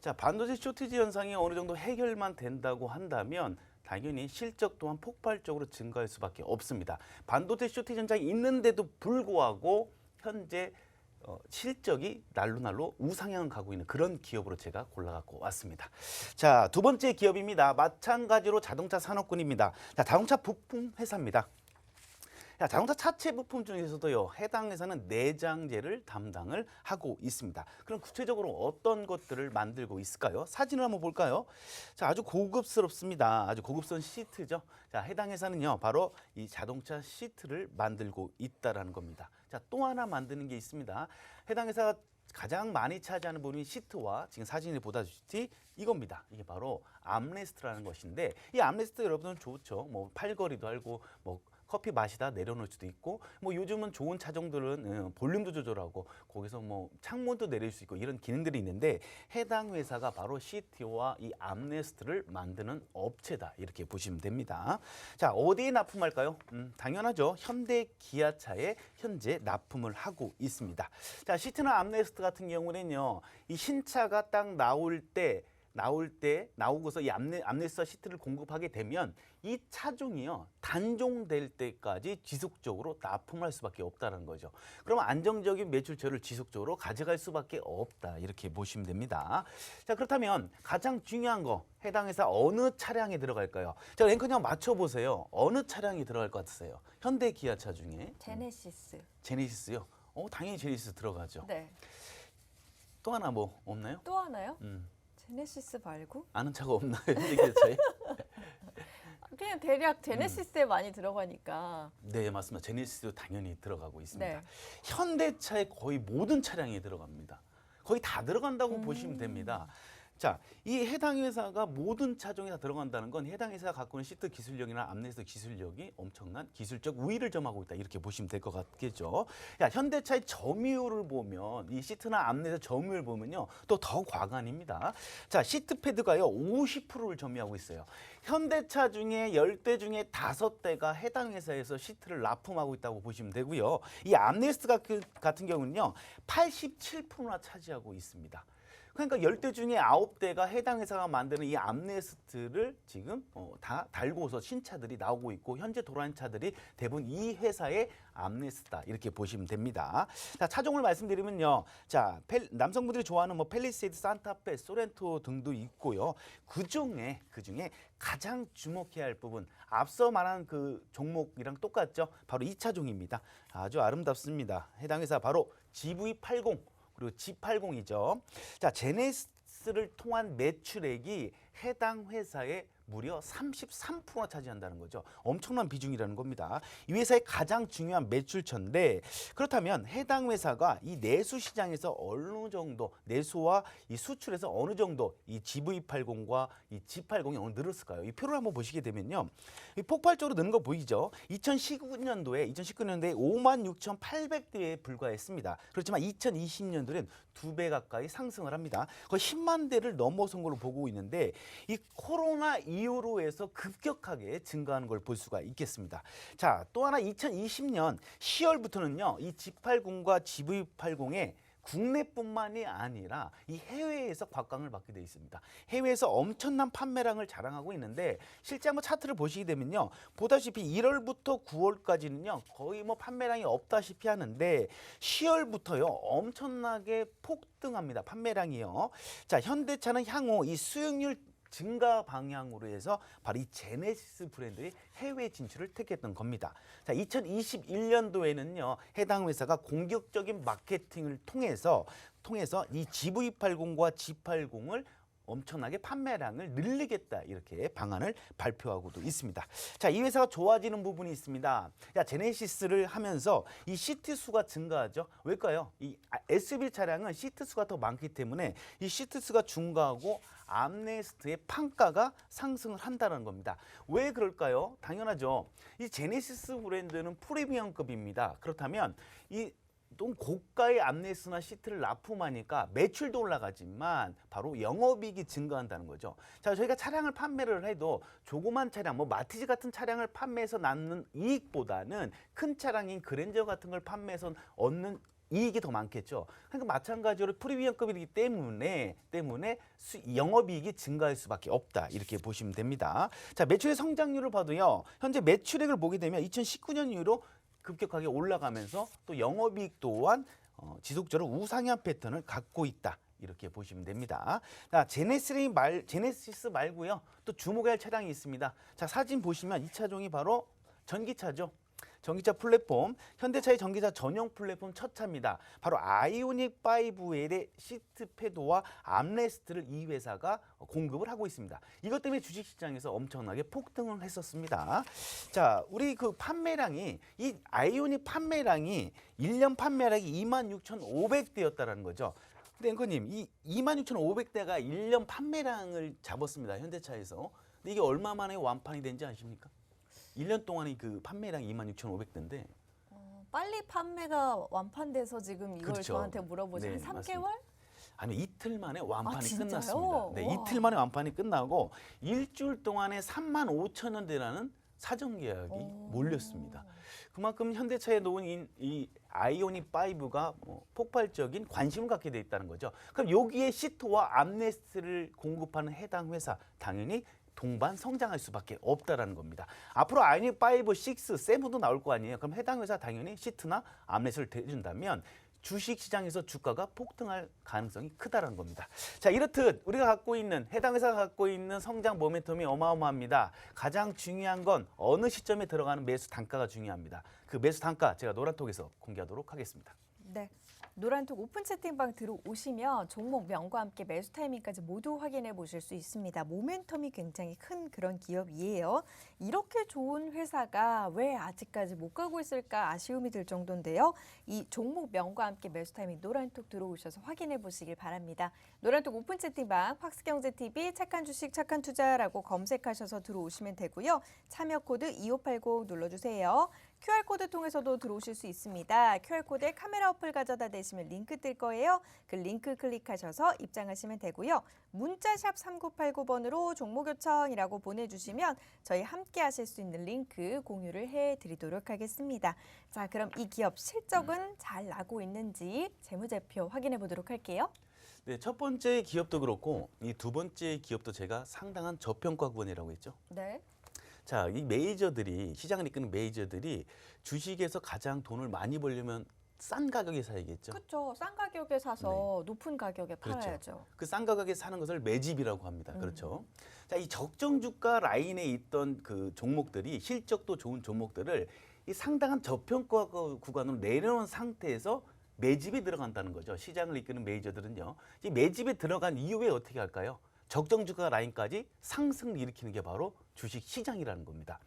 자, 반도체 쇼티지 현상이 어느 정도 해결만 된다고 한다면 당연히 실적 또한 폭발적으로 증가할 수밖에 없습니다. 반도체 쇼티지 현상이 있는데도 불구하고 현재 실적이 날로 우상향을 가고 있는 그런 기업으로 제가 골라갖고 왔습니다. 자, 두 번째 기업입니다. 마찬가지로 자동차 산업군입니다. 자, 자동차 부품 회사입니다. 자, 자동차 차체 부품 중에서도요, 해당 회사는 내장재를 담당을 하고 있습니다. 그럼 구체적으로 어떤 것들을 만들고 있을까요? 사진을 한번 볼까요? 자, 아주 고급스럽습니다. 아주 고급스러운 시트죠. 자, 해당 회사는요, 바로 이 자동차 시트를 만들고 있다라는 겁니다. 자, 또 하나 만드는 게 있습니다. 해당 회사가 가장 많이 차지하는 부분이 시트와 지금 사진을 보다시피 이겁니다. 이게 바로 암레스트라는 것인데, 이 암레스트 여러분은 좋죠. 뭐 팔걸이도 하고 뭐 커피 마시다 내려놓을 수도 있고, 뭐 요즘은 좋은 차종들은 볼륨도 조절하고 거기서 뭐 창문도 내릴 수 있고 이런 기능들이 있는데, 해당 회사가 바로 시트와 이 암레스트를 만드는 업체다, 이렇게 보시면 됩니다. 자, 어디에 납품할까요? 당연하죠. 현대 기아차에 현재 납품을 하고 있습니다. 자, 시트나 암레스트 같은 경우는요, 이 신차가 딱 나오고서 이 암레스트와 시트를 공급하게 되면 이 차종이요, 단종될 때까지 지속적으로 납품할 수밖에 없다는 거죠. 그러면 안정적인 매출처를 지속적으로 가져갈 수밖에 없다, 이렇게 보시면 됩니다. 자, 그렇다면 가장 중요한 거, 해당 회사 어느 차량에 들어갈까요? 자, 앵커님 한번 맞춰보세요. 어느 차량이 들어갈 것 같으세요? 현대 기아차 중에
제네시스.
제네시스요? 당연히 제네시스 들어가죠.
네.
또 하나 뭐 없나요?
또 하나요? 제네시스 말고?
아는 차가 없나요? 현대 기아차에?
그냥 대략 제네시스에 많이 들어가니까.
네, 맞습니다. 제네시스도 당연히 들어가고 있습니다.
네.
현대차의 거의 모든 차량이 들어갑니다. 거의 다 들어간다고 보시면 됩니다. 자, 이 해당 회사가 모든 차종에 다 들어간다는 건 해당 회사가 갖고 있는 시트 기술력이나 암레스트 기술력이 엄청난 기술적 우위를 점하고 있다, 이렇게 보시면 될 것 같겠죠. 야, 현대차의 점유율을 보면, 이 시트나 암레스트 점유율을 보면요, 또 더 과간입니다. 자, 시트 패드가요 50%를 점유하고 있어요. 현대차 중에 10대 중에 5대가 해당 회사에서 시트를 납품하고 있다고 보시면 되고요. 이 암레스트 같은 경우는요 87%나 차지하고 있습니다. 그러니까 10대 중에 9대가 해당 회사가 만드는 이 암레스트를 지금 다 달고서 신차들이 나오고 있고, 현재 돌아다니는 차들이 대부분 이 회사의 암레스트다, 이렇게 보시면 됩니다. 자, 차종을 말씀드리면요. 자, 남성분들이 좋아하는 뭐 팰리세이드, 산타페, 소렌토 등도 있고요. 그중에 가장 주목해야 할 부분, 앞서 말한 그 종목이랑 똑같죠. 바로 이 차종입니다. 아주 아름답습니다. 해당 회사 바로 GV80 그리고 G80이죠. 자, 제네시스를 통한 매출액이 해당 회사의 무려 33%나 차지한다는 거죠. 엄청난 비중이라는 겁니다. 이 회사의 가장 중요한 매출처인데 그렇다면 해당 회사가 이 내수 시장에서 어느 정도 내수와 이 수출에서 어느 정도 이 GV80과 이 G80이 어느 늘었을까요? 이 표를 한번 보시게 되면요. 이 폭발적으로 느는 거 보이죠? 2019년도에 56,800대에 불과했습니다. 그렇지만 2020년도에는 2배 가까이 상승을 합니다. 거의 10만 대를 넘어선 걸로 보고 있는데 이 코로나 이후로 해서 급격하게 증가하는 걸 볼 수가 있겠습니다. 자, 또 하나 2020년 10월부터는요. 이 G80과 GV80의 국내뿐만이 아니라 이 해외에서 곽광을 받게 돼 있습니다. 해외에서 엄청난 판매량을 자랑하고 있는데 실제 한번 차트를 보시게 되면요. 보다시피 1월부터 9월까지는요. 거의 뭐 판매량이 없다시피 하는데 10월부터요. 엄청나게 폭등합니다. 판매량이요. 자, 현대차는 향후 이 수익률 증가 방향으로 해서 바로 이 제네시스 브랜드의 해외 진출을 택했던 겁니다. 자, 2021년도에는요. 해당 회사가 공격적인 마케팅을 통해서 이 GV80과 G80을 엄청나게 판매량을 늘리겠다 이렇게 방안을 발표하고도 있습니다. 자, 이 회사가 좋아지는 부분이 있습니다. 자, 제네시스를 하면서 이 시트 수가 증가하죠. 왜일까요? 이 SUV 차량은 시트 수가 더 많기 때문에 이 시트 수가 증가하고 암레스트의 판가가 상승을 한다는 겁니다. 왜 그럴까요? 당연하죠. 이 제네시스 브랜드는 프리미엄급입니다. 그렇다면 이 또 고가의 암레스나 시트를 납품하니까 매출도 올라가지만 바로 영업이익이 증가한다는 거죠. 자, 저희가 차량을 판매를 해도 조그만 차량, 뭐 마티즈 같은 차량을 판매해서 낳는 이익보다는 큰 차량인 그랜저 같은 걸 판매해서 얻는 이익이 더 많겠죠. 그러니까 마찬가지로 프리미엄급이기 때문에 영업이익이 증가할 수밖에 없다 이렇게 보시면 됩니다. 자, 매출의 성장률을 봐도요. 현재 매출액을 보게 되면 2019년 이후로 급격하게 올라가면서 또 영업이익 또한 지속적으로 우상향 패턴을 갖고 있다. 이렇게 보시면 됩니다. 자, 제네시스 말고요. 또 주목해야 할 차량이 있습니다. 자, 사진 보시면 이 차종이 바로 전기차죠. 전기차 플랫폼, 현대차의 전기차 전용 플랫폼 첫 차입니다. 바로 아이오닉 5L의 시트 패드와 암레스트를 이 회사가 공급을 하고 있습니다. 이것 때문에 주식시장에서 엄청나게 폭등을 했었습니다. 자, 우리 그 판매량이 이 아이오닉 판매량이 1년 판매량이 26,500대였다라는 거죠. 근데 앵커님, 이 26,500대가 1년 판매량을 잡았습니다. 현대차에서. 근데 이게 얼마 만에 완판이 된지 아십니까? 1년 동안의 그 판매량이 26,500대인데
빨리 판매가 완판돼서 지금 이걸
그렇죠.
저한테 물어보죠.
네,
한 3개월?
맞습니다. 아니, 이틀 만에 완판이
진짜요?
끝났습니다. 네,
와.
이틀 만에 완판이 끝나고 일주일 동안에 35,000원 사전 계약이 몰렸습니다. 그만큼 현대차에 놓은 이 아이오닉 5가 폭발적인 관심을 갖게 돼 있다는 거죠. 그럼 여기에 시트와 암레스트를 공급하는 해당 회사 당연히 동반 성장할 수밖에 없다라는 겁니다. 앞으로 아이오닉 5, 6, 7도 나올 거 아니에요. 그럼 해당 회사 당연히 시트나 암레스트를 대준다면 주식 시장에서 주가가 폭등할 가능성이 크다라는 겁니다. 자, 이렇듯 우리가 해당 회사가 갖고 있는 성장 모멘텀이 어마어마합니다. 가장 중요한 건 어느 시점에 들어가는 매수 단가가 중요합니다. 그 매수 단가 제가 노란톡에서 공개하도록 하겠습니다.
네. 노란톡 오픈 채팅방 들어오시면 종목명과 함께 매수 타이밍까지 모두 확인해 보실 수 있습니다. 모멘텀이 굉장히 큰 그런 기업이에요. 이렇게 좋은 회사가 왜 아직까지 못 가고 있을까 아쉬움이 들 정도인데요. 이 종목명과 함께 매수 타이밍 노란톡 들어오셔서 확인해 보시길 바랍니다. 노란톡 오픈 채팅방 팍스경제TV 착한 주식 착한 투자라고 검색하셔서 들어오시면 되고요. 참여 코드 2580 눌러주세요. QR코드 통해서도 들어오실 수 있습니다. QR코드에 카메라 어플 가져다 대시면 링크 뜰 거예요. 그 링크 클릭하셔서 입장하시면 되고요. 문자샵 3989번으로 종목 요청이라고 보내주시면 저희 함께 하실 수 있는 링크 공유를 해드리도록 하겠습니다. 자, 그럼 이 기업 실적은 잘 나고 있는지 재무제표 확인해 보도록 할게요.
네, 첫 번째 기업도 그렇고 이 두 번째 기업도 제가 상당한 저평가 구간이라고 했죠.
네.
자, 이 메이저들이 시장을 이끄는 메이저들이 주식에서 가장 돈을 많이 벌려면 싼 가격에 사야겠죠.
그렇죠. 싼 가격에 사서 높은 가격에 팔아야죠.
그 싼 가격에 사는 것을 매집이라고 합니다. 그렇죠. 자, 이 적정 주가 라인에 있던 그 종목들이 실적도 좋은 종목들을 이 상당한 저평가 구간으로 내려놓은 상태에서 매집에 들어간다는 거죠. 시장을 이끄는 메이저들은요. 이 매집에 들어간 이후에 어떻게 할까요? 적정 주가 라인까지 상승을 일으키는 게 바로 주식 시장이라는 겁니다.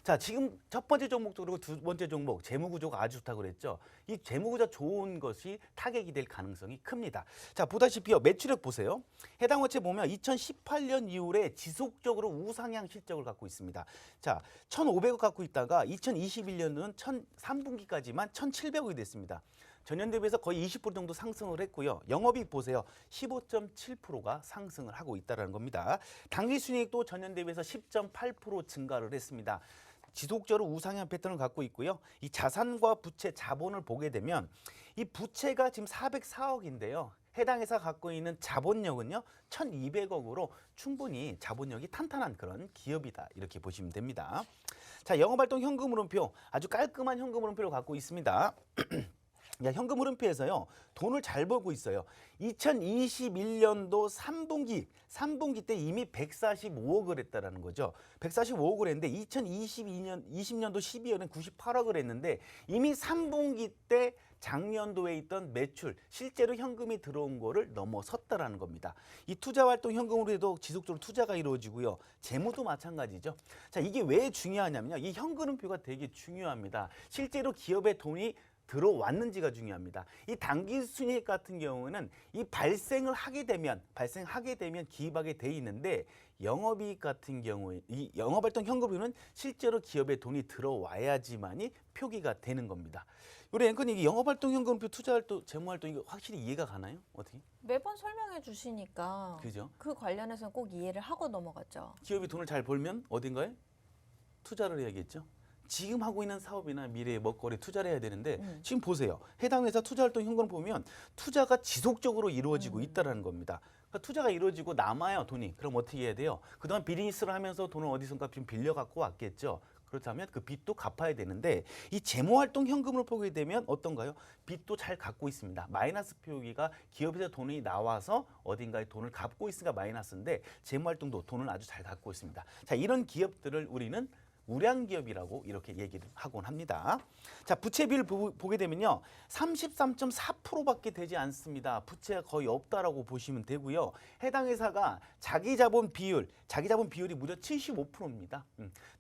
자, 지금 첫 번째 종목도 그리고 두 번째 종목 재무 구조가 아주 좋다고 그랬죠. 이 재무 구조 좋은 것이 타격이 될 가능성이 큽니다. 자, 보다시피요. 매출액 보세요. 해당 업체 보면 2018년 이후에 지속적으로 우상향 실적을 갖고 있습니다. 자, 1,500억 갖고 있다가 2021년은 3분기까지만 1,700억이 됐습니다. 전년 대비해서 거의 20% 정도 상승을 했고요. 영업이익 보세요. 15.7%가 상승을 하고 있다는 겁니다. 당기순이익도 전년 대비해서 10.8% 증가를 했습니다. 지속적으로 우상향 패턴을 갖고 있고요. 이 자산과 부채, 자본을 보게 되면 이 부채가 지금 404억인데요. 해당 회사 갖고 있는 자본력은요 1,200억으로 충분히 자본력이 탄탄한 그런 기업이다 이렇게 보시면 됩니다. 자, 영업활동 현금 흐름표 아주 깔끔한 현금 흐름표를 갖고 있습니다. 야, 현금 흐름표에서요 돈을 잘 벌고 있어요. 2021년도 3분기 때 이미 145억을 했다라는 거죠. 145억을 했는데 2020년도 12월엔 98억을 했는데 이미 3분기 때 작년도에 있던 매출 실제로 현금이 들어온 거를 넘어섰다라는 겁니다. 이 투자활동 현금으로 해도 지속적으로 투자가 이루어지고요. 재무도 마찬가지죠. 자, 이게 왜 중요하냐면요. 이 현금흐름표가 되게 중요합니다. 실제로 기업의 돈이 들어왔는지가 중요합니다. 이 당기 순이익 같은 경우는 이 발생하게 되면 기입하게 돼 있는데 영업이익 같은 경우에 이 영업활동 현금흐름은 실제로 기업에 돈이 들어와야지만이 표기가 되는 겁니다. 우리 앵커님 이 영업활동 현금흐름표, 투자활동, 재무활동 이거 확실히 이해가 가나요? 어떻게?
매번 설명해 주시니까
그죠?
그 관련해서는 꼭 이해를 하고 넘어갔죠.
기업이 돈을 잘 벌면 어딘가에 투자를 해야겠죠. 지금 하고 있는 사업이나 미래의 먹거리 투자를 해야 되는데 지금 보세요. 해당 회사 투자활동 현금을 보면 투자가 지속적으로 이루어지고 있다는 겁니다. 그러니까 투자가 이루어지고 남아요 돈이. 그럼 어떻게 해야 돼요? 그동안 비즈니스를 하면서 돈을 어디선가 좀 빌려 갖고 왔겠죠. 그렇다면 그 빚도 갚아야 되는데 이 재무활동 현금을 보게 되면 어떤가요? 빚도 잘 갚고 있습니다. 마이너스 표기가 기업에서 돈이 나와서 어딘가에 돈을 갚고 있으니까 마이너스인데 재무활동도 돈을 아주 잘 갚고 있습니다. 자, 이런 기업들을 우리는 우량기업이라고 이렇게 얘기를 하곤 합니다. 자, 부채 비율 보게 되면요. 33.4%밖에 되지 않습니다. 부채가 거의 없다라고 보시면 되고요. 해당 회사가 자기자본 비율이 무려 75%입니다.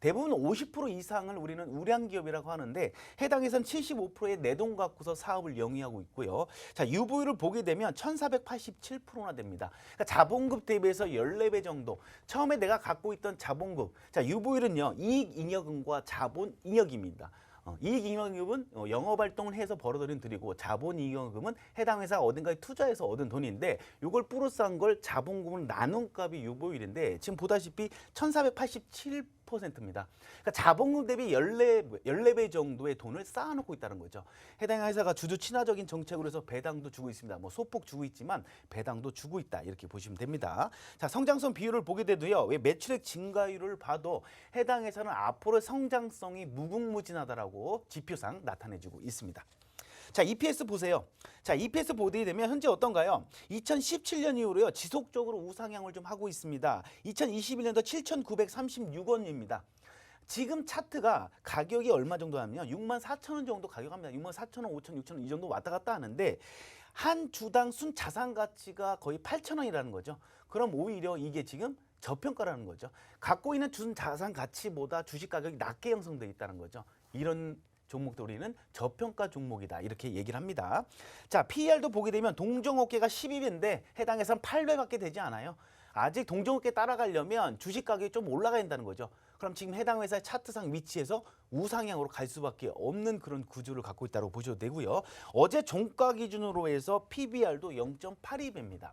대부분 50% 이상을 우리는 우량기업이라고 하는데 해당 회사는 75%의 내돈 갖고서 사업을 영위하고 있고요. 자, 유보율을 보게 되면 1,487%나 됩니다. 그러니까 자본급 대비해서 14배 정도. 처음에 내가 갖고 있던 자본급. 자, 유보율은요. 이익잉여금과 자본잉여금입니다. 이익잉여금은 영업활동을 해서 벌어들인 돈이고 자본잉여금은 해당 회사가 어딘가에 투자해서 얻은 돈인데 이걸 플러스한 걸 자본금을 나눈 값이 유보율인데 지금 보다시피 1,487%입니다. 그러니까 자본금 대비 14배 정도의 돈을 쌓아놓고 있다는 거죠. 해당 회사가 주주 친화적인 정책으로 해서 배당도 주고 있습니다. 뭐 소폭 주고 있지만 배당도 주고 있다 이렇게 보시면 됩니다. 자, 성장성 비율을 보게 돼도요. 왜 매출액 증가율을 봐도 해당 회사는 앞으로 성장성이 무궁무진하다라고 지표상 나타내주고 있습니다. 자, EPS 보세요. 자, EPS 보게 되면 현재 어떤가요? 2017년 이후로요. 지속적으로 우상향을 좀 하고 있습니다. 2021년도 7,936원입니다. 지금 차트가 가격이 얼마 정도 하면요. 64,000원 정도 가격합니다. 64,000원, 5,000원, 6,000원 이 정도 왔다 갔다 하는데 한 주당 순 자산 가치가 거의 8,000원이라는 거죠. 그럼 오히려 이게 지금 저평가라는 거죠. 갖고 있는 준 자산 가치보다 주식 가격이 낮게 형성되어 있다는 거죠. 이런 종목도 우리는 저평가 종목이다 이렇게 얘기를 합니다. 자, PER도 보게 되면 동종업계가 12배인데 해당 회사는 8배밖에 되지 않아요. 아직 동종업계 따라가려면 주식 가격이 좀 올라가야 된다는 거죠. 그럼 지금 해당 회사의 차트상 위치에서 우상향으로 갈 수밖에 없는 그런 구조를 갖고 있다고 보셔도 되고요. 어제 종가 기준으로 해서 PBR도 0.82배입니다.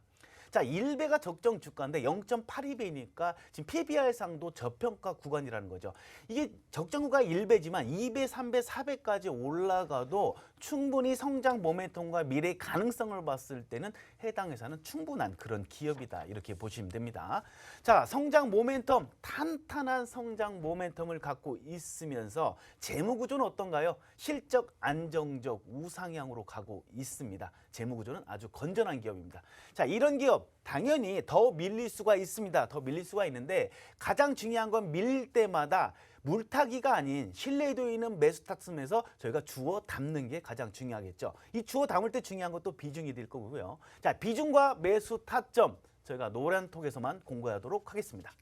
자, 1배가 적정 주가인데 0.82배니까 지금 PBR상도 저평가 구간이라는 거죠. 이게 적정 구가가 1배지만 2배, 3배, 4배까지 올라가도 충분히 성장 모멘텀과 미래의 가능성을 봤을 때는 해당 회사는 충분한 그런 기업이다 이렇게 보시면 됩니다. 자, 성장 모멘텀, 탄탄한 성장 모멘텀을 갖고 있으면서 재무 구조는 어떤가요? 실적 안정적 우상향으로 가고 있습니다. 재무 구조는 아주 건전한 기업입니다. 자, 이런 기업 당연히 더 밀릴 수가 있습니다. 더 밀릴 수가 있는데 가장 중요한 건 밀릴 때마다 물타기가 아닌 신뢰도 있는 매수 타점에서 저희가 주워 담는 게 가장 중요하겠죠. 이 주워 담을 때 중요한 것도 비중이 될 거고요. 자, 비중과 매수 타점 저희가 노란톡에서만 공개하도록 하겠습니다.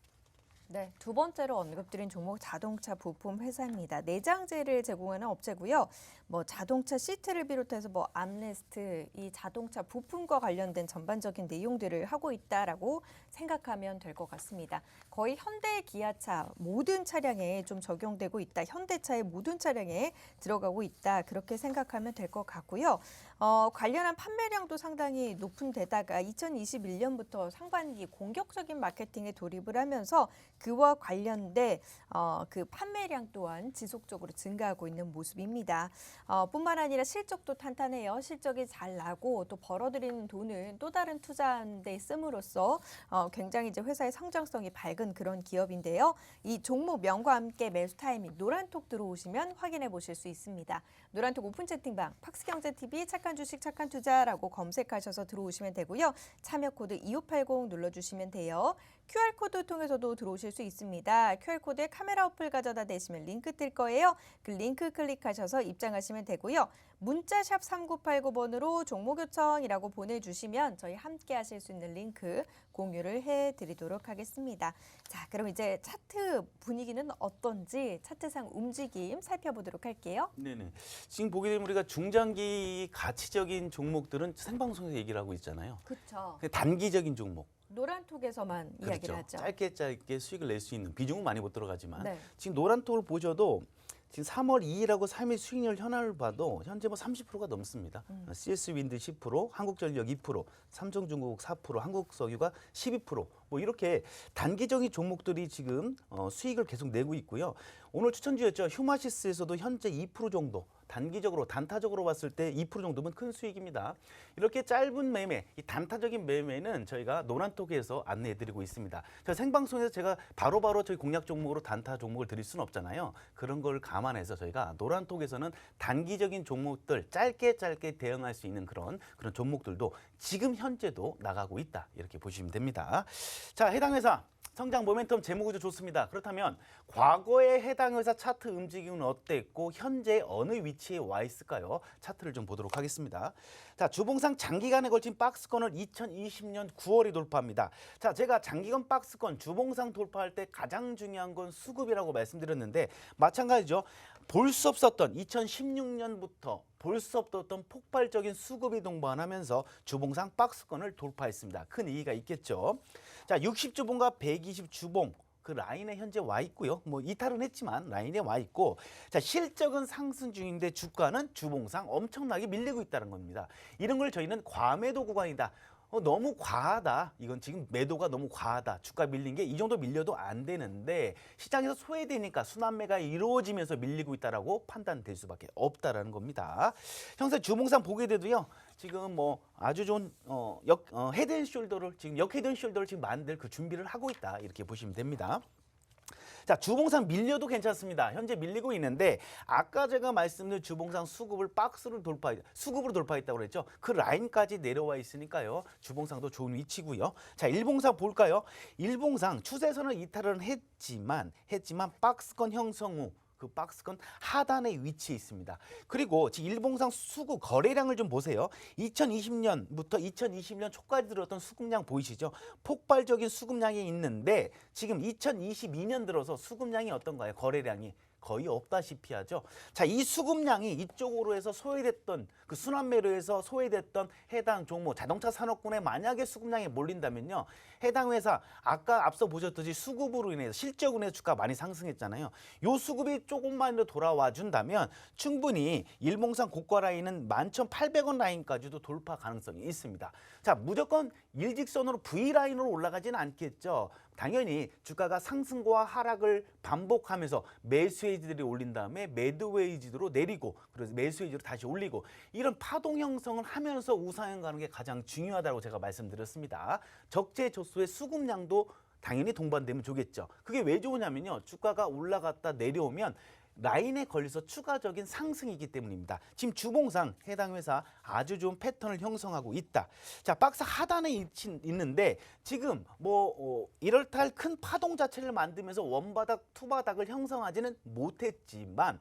네, 두 번째로 언급드린 종목 자동차 부품 회사입니다. 내장재를 제공하는 업체고요. 뭐 자동차 시트를 비롯해서 뭐 암레스트, 이 자동차 부품과 관련된 전반적인 내용들을 하고 있다라고 생각하면 될 것 같습니다. 거의 현대 기아차 모든 차량에 좀 적용되고 있다. 현대차의 모든 차량에 들어가고 있다. 그렇게 생각하면 될 것 같고요. 관련한 판매량도 상당히 높은 데다가 2021년부터 상반기 공격적인 마케팅에 돌입을 하면서 그와 관련된 그 판매량 또한 지속적으로 증가하고 있는 모습입니다. 뿐만 아니라 실적도 탄탄해요. 실적이 잘 나고 또 벌어들이는 돈을 또 다른 투자하는 데 씀으로써 굉장히 이제 회사의 성장성이 밝은 그런 기업인데요. 이 종목 명과 함께 매수 타이밍 노란톡 들어오시면 확인해 보실 수 있습니다. 노란톡 오픈 채팅방 팍스경제TV 착한 주식 착한 투자라고 검색하셔서 들어오시면 되고요. 참여 코드 2580 눌러주시면 돼요. QR코드 통해서도 들어오실 수 있습니다. QR코드에 카메라 어플 가져다 대시면 링크 뜰 거예요. 그 링크 클릭하셔서 입장하시면 되고요. 문자 샵 3989번으로 종목 요청이라고 보내주시면 저희 함께 하실 수 있는 링크 공유를 해드리도록 하겠습니다. 자, 그럼 이제 차트 분위기는 어떤지 차트상 움직임 살펴보도록 할게요.
네네. 지금 보게 되면 우리가 중장기 가치적인 종목들은 생방송에서 얘기를 하고 있잖아요.
그렇죠.
단기적인 종목.
노란톡에서만 이야기를 하죠.
짧게 수익을 낼 수 있는 비중은 많이 못 들어가지만
네.
지금 노란톡을 보셔도 지금 3월 2일하고 3일 수익률 현황을 봐도 현재 뭐 30%가 넘습니다. CS윈드 10%, 한국전력 2%, 삼성중공업 4%, 한국석유가 12%. 뭐 이렇게 단기적인 종목들이 지금 수익을 계속 내고 있고요. 오늘 추천주였죠. 휴마시스에서도 현재 2% 정도. 단기적으로 단타적으로 봤을 때 2% 정도면 큰 수익입니다. 이렇게 짧은 매매, 이 단타적인 매매는 저희가 노란톡에서 안내해드리고 있습니다. 생방송에서 제가 바로바로 저희 공략 종목으로 단타 종목을 드릴 수는 없잖아요. 그런 걸 감안해서 저희가 노란톡에서는 단기적인 종목들 짧게 대응할 수 있는 그런 종목들도 지금 현재도 나가고 있다. 이렇게 보시면 됩니다. 자, 해당 회사. 성장 모멘텀 재무구조 좋습니다. 그렇다면 과거에 해당 회사 차트 움직임은 어땠고 현재 어느 위치에 와 있을까요? 차트를 좀 보도록 하겠습니다. 자, 주봉상 장기간에 걸친 박스권을 2020년 9월에 돌파합니다. 자, 제가 장기간 박스권 주봉상 돌파할 때 가장 중요한 건 수급이라고 말씀드렸는데 마찬가지죠. 볼 수 없었던 2016년부터 볼 수 없었던 폭발적인 수급이 동반하면서 주봉상 박스권을 돌파했습니다. 큰 의의가 있겠죠. 자, 60주봉과 120주봉 그 라인에 현재 와 있고요. 뭐 이탈은 했지만 라인에 와 있고, 자, 실적은 상승 중인데 주가는 주봉상 엄청나게 밀리고 있다는 겁니다. 이런 걸 저희는 과매도 구간이다. 너무 과하다. 이건 지금 매도가 너무 과하다. 주가 밀린 게 이 정도 밀려도 안 되는데 시장에서 소외되니까 순환매가 이루어지면서 밀리고 있다라고 판단될 수밖에 없다라는 겁니다. 형사 주봉상 보게 돼도요. 지금 뭐 아주 좋은 헤드앤숄더를 지금 헤드앤숄더를 지금 만들 그 준비를 하고 있다. 이렇게 보시면 됩니다. 자, 주봉상 밀려도 괜찮습니다. 현재 밀리고 있는데 아까 제가 말씀드린 주봉상 수급으로 돌파했다고 그랬죠. 그 라인까지 내려와 있으니까요. 주봉상도 좋은 위치고요. 자, 일봉상 볼까요? 일봉상 추세선을 이탈은 했지만 박스권 형성 후 그 박스권 하단에 위치해 있습니다. 그리고 지금 일봉상 수급 거래량을 좀 보세요. 2020년부터 2020년 초까지 들었던 수급량 보이시죠? 폭발적인 수급량이 있는데 지금 2022년 들어서 수급량이 어떤가요? 거래량이 거의 없다시피 하죠. 자, 이 수급량이 이쪽으로 해서 소외됐던 그 순환매로 해서 소외됐던 해당 종목 자동차 산업군에 만약에 수급량이 몰린다면요. 해당 회사 아까 앞서 보셨듯이 수급으로 인해서 실적으로 인해서 주가 많이 상승했잖아요. 요 수급이 조금만 더 돌아와 준다면 충분히 일봉상 고가 라인은 11,800원 라인까지도 돌파 가능성이 있습니다. 자, 무조건 일직선으로 V라인으로 올라가지는 않겠죠. 당연히 주가가 상승과 하락을 반복하면서 매수 웨이지들이 올린 다음에 매도 웨이지로 내리고 그래서 매수 웨이지로 다시 올리고 이런 파동 형성을 하면서 우상향 가는 게 가장 중요하다고 제가 말씀드렸습니다. 적재적소의 수급량도 당연히 동반되면 좋겠죠. 그게 왜 좋으냐면요. 주가가 올라갔다 내려오면 라인에 걸려서 추가적인 상승이기 때문입니다. 지금 주봉상 해당 회사 아주 좋은 패턴을 형성하고 있다. 자, 박스 하단에 있는데 지금 1월달 큰 파동 자체를 만들면서 원바닥, 투바닥을 형성하지는 못했지만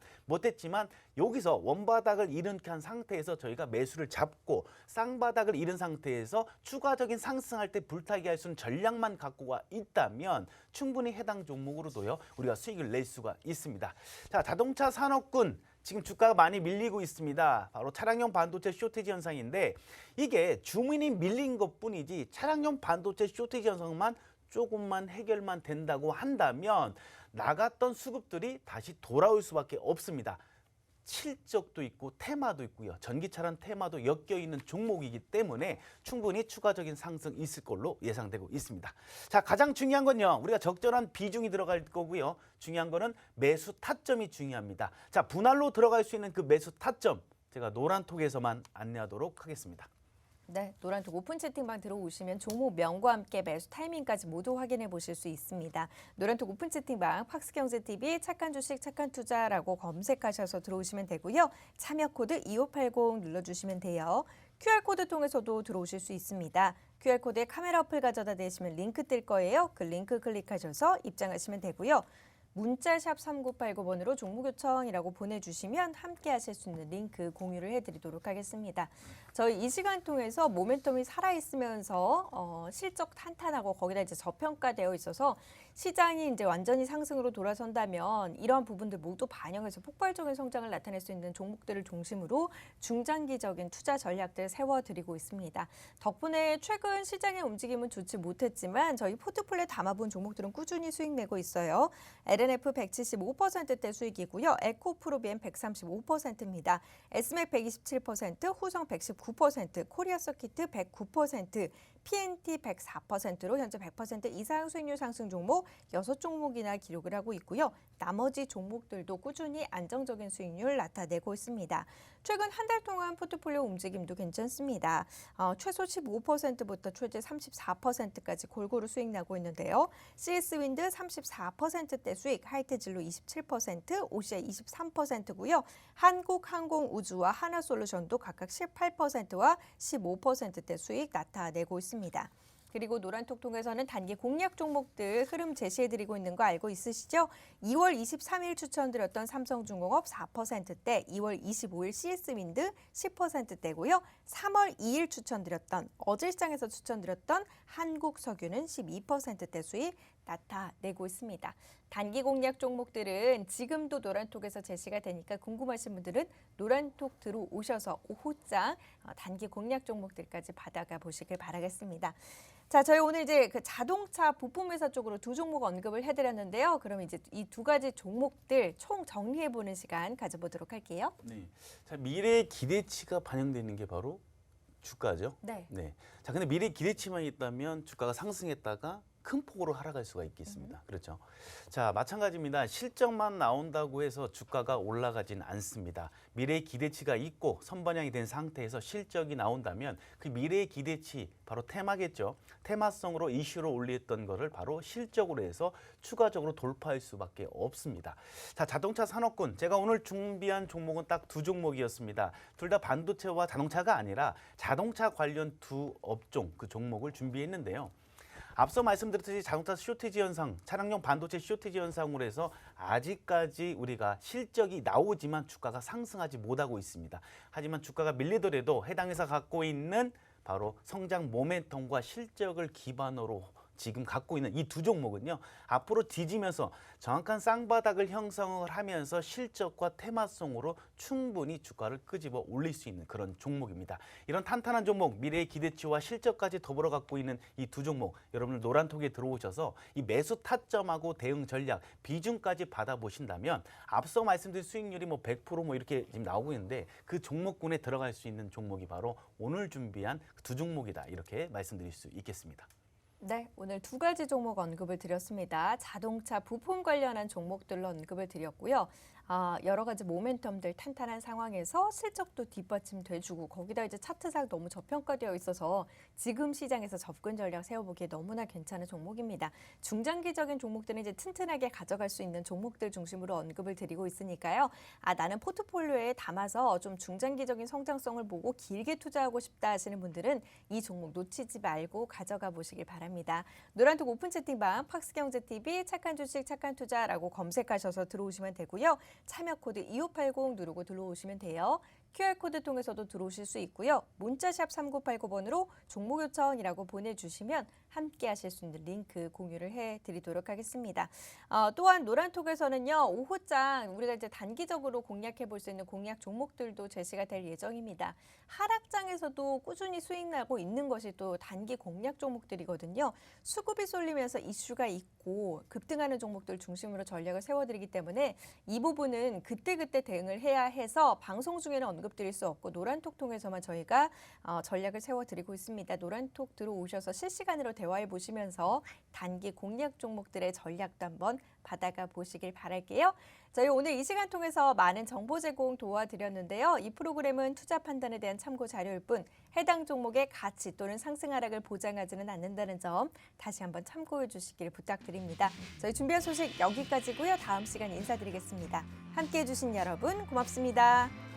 여기서 원바닥을 잃은 상태에서 저희가 매수를 잡고 쌍바닥을 잃은 상태에서 추가적인 상승할 때 불타기 할 수 있는 전략만 갖고가 있다면 충분히 해당 종목으로도요 우리가 수익을 낼 수가 있습니다. 자, 자동차 산업군 지금 주가가 많이 밀리고 있습니다. 바로 차량용 반도체 쇼티지 현상인데 이게 주문이 밀린 것뿐이지 차량용 반도체 쇼티지 현상만 조금만 해결만 된다고 한다면 나갔던 수급들이 다시 돌아올 수밖에 없습니다. 실적도 있고 테마도 있고요. 전기차란 테마도 엮여 있는 종목이기 때문에 충분히 추가적인 상승 있을 걸로 예상되고 있습니다. 자, 가장 중요한 건요. 우리가 적절한 비중이 들어갈 거고요. 중요한 거는 매수 타점이 중요합니다. 자, 분할로 들어갈 수 있는 그 매수 타점 제가 노란톡에서만 안내하도록 하겠습니다.
네, 노란톡 오픈 채팅방 들어오시면 종목명과 함께 매수 타이밍까지 모두 확인해 보실 수 있습니다. 노란톡 오픈 채팅방 팍스경제TV 착한 주식 착한 투자라고 검색하셔서 들어오시면 되고요. 참여 코드 2580 눌러주시면 돼요. QR코드 통해서도 들어오실 수 있습니다. QR코드에 카메라 어플 가져다 대시면 링크 뜰 거예요. 그 링크 클릭하셔서 입장하시면 되고요. 문자샵 3989번으로 종목 요청이라고 보내주시면 함께 하실 수 있는 링크 공유를 해드리도록 하겠습니다. 저희 이 시간 통해서 모멘텀이 살아있으면서 실적 탄탄하고 거기다 이제 저평가되어 있어서 시장이 이제 완전히 상승으로 돌아선다면 이러한 부분들 모두 반영해서 폭발적인 성장을 나타낼 수 있는 종목들을 중심으로 중장기적인 투자 전략들 세워드리고 있습니다. 덕분에 최근 시장의 움직임은 좋지 못했지만 저희 포트폴리오에 담아본 종목들은 꾸준히 수익 내고 있어요. LNF 175%대 수익이고요. 에코프로비엠 135%입니다. 에스맥 127%, 후성 119%, 코리아서키트 109%, PNT 104%로 현재 100% 이상 수익률 상승 종목 6종목이나 기록을 하고 있고요. 나머지 종목들도 꾸준히 안정적인 수익률 나타내고 있습니다. 최근 한 달 동안 포트폴리오 움직임도 괜찮습니다. 최소 15%부터 최대 34%까지 골고루 수익 나고 있는데요. CS윈드 34%대 수익, 하이테진로 27%, OCI 23%고요. 한국항공우주와 하나솔루션도 각각 18%와 15%대 수익 나타내고 있습니다. 그리고 노란톡 통해서는 단기 공략 종목들 흐름 제시해드리고 있는 거 알고 있으시죠? 2월 23일 추천드렸던 삼성중공업 4%대, 2월 25일 CS윈드 10%대고요. 3월 2일 추천드렸던 어제 시장에서 추천드렸던 한국석유는 12%대 수익 나타내고 있습니다. 단기 공략 종목들은 지금도 노란톡에서 제시가 되니까 궁금하신 분들은 노란톡 들어오셔서 오후장 단기 공략 종목들까지 받아가 보시길 바라겠습니다. 자, 저희 오늘 이제 그 자동차 부품회사 쪽으로 두 종목 언급을 해드렸는데요. 그럼 이제 이 두 가지 종목들 총 정리해보는 시간 가져보도록 할게요.
네. 자, 미래의 기대치가 반영되는 게 바로 주가죠.
네.
네. 자, 근데 미래 기대치만 있다면 주가가 상승했다가 큰 폭으로 하락할 수가 있겠습니다. 그렇죠. 자, 마찬가지입니다. 실적만 나온다고 해서 주가가 올라가진 않습니다. 미래의 기대치가 있고 선반영이 된 상태에서 실적이 나온다면 그 미래의 기대치 바로 테마겠죠. 테마성으로 이슈로 올렸던 거를 바로 실적으로 해서 추가적으로 돌파할 수밖에 없습니다. 자, 자동차 산업군 제가 오늘 준비한 종목은 딱 두 종목이었습니다. 둘 다 반도체와 자동차가 아니라 자동차 관련 두 업종 그 종목을 준비했는데요. 앞서 말씀드렸듯이 자동차 쇼티지 현상, 차량용 반도체 쇼티지 현상으로 해서 아직까지 우리가 실적이 나오지만 주가가 상승하지 못하고 있습니다. 하지만 주가가 밀리더라도 해당 회사 갖고 있는 바로 성장 모멘텀과 실적을 기반으로 지금 갖고 있는 이 두 종목은요. 앞으로 뒤지면서 정확한 쌍바닥을 형성을 하면서 실적과 테마성으로 충분히 주가를 끄집어 올릴 수 있는 그런 종목입니다. 이런 탄탄한 종목, 미래의 기대치와 실적까지 더불어 갖고 있는 이 두 종목, 여러분들 노란톡에 들어오셔서 이 매수 타점하고 대응 전략, 비중까지 받아보신다면 앞서 말씀드린 수익률이 100% 이렇게 지금 나오고 있는데 그 종목군에 들어갈 수 있는 종목이 바로 오늘 준비한 두 종목이다. 이렇게 말씀드릴 수 있겠습니다.
네, 오늘 두 가지 종목 언급을 드렸습니다. 자동차 부품 관련한 종목들로 언급을 드렸고요. 여러 가지 모멘텀들 탄탄한 상황에서 실적도 뒷받침돼주고 거기다 이제 차트상 너무 저평가되어 있어서 지금 시장에서 접근 전략 세워보기에 너무나 괜찮은 종목입니다. 중장기적인 종목들은 이제 튼튼하게 가져갈 수 있는 종목들 중심으로 언급을 드리고 있으니까요. 나는 포트폴리오에 담아서 좀 중장기적인 성장성을 보고 길게 투자하고 싶다 하시는 분들은 이 종목 놓치지 말고 가져가 보시길 바랍니다. 노란톡 오픈 채팅방 팍스경제TV 착한 주식 착한 투자라고 검색하셔서 들어오시면 되고요. 참여 코드 2580 누르고 들어오시면 돼요. QR코드 통해서도 들어오실 수 있고요. 문자샵 3989번으로 종목 요청이라고 보내주시면 함께 하실 수 있는 링크 공유를 해드리도록 하겠습니다. 또한 노란톡에서는요. 오후장 우리가 이제 단기적으로 공략해 볼 수 있는 공략 종목들도 제시가 될 예정입니다. 하락장에서도 꾸준히 수익 나고 있는 것이 또 단기 공략 종목들이거든요. 수급이 쏠리면서 이슈가 있고 급등하는 종목들 중심으로 전략을 세워드리기 때문에 이 부분은 그때그때 대응을 해야 해서 방송 중에는 언급드릴 수 없고 노란톡 통해서만 저희가 전략을 세워드리고 있습니다. 노란톡 들어오셔서 실시간으로 대화해 보시면서 단기 공략 종목들의 전략도 한번 받아가 보시길 바랄게요. 저희 오늘 이 시간 통해서 많은 정보 제공 도와드렸는데요. 이 프로그램은 투자 판단에 대한 참고 자료일 뿐 해당 종목의 가치 또는 상승 하락을 보장하지는 않는다는 점 다시 한번 참고해 주시길 부탁드립니다. 저희 준비한 소식 여기까지고요. 다음 시간 인사드리겠습니다. 함께해 주신 여러분 고맙습니다.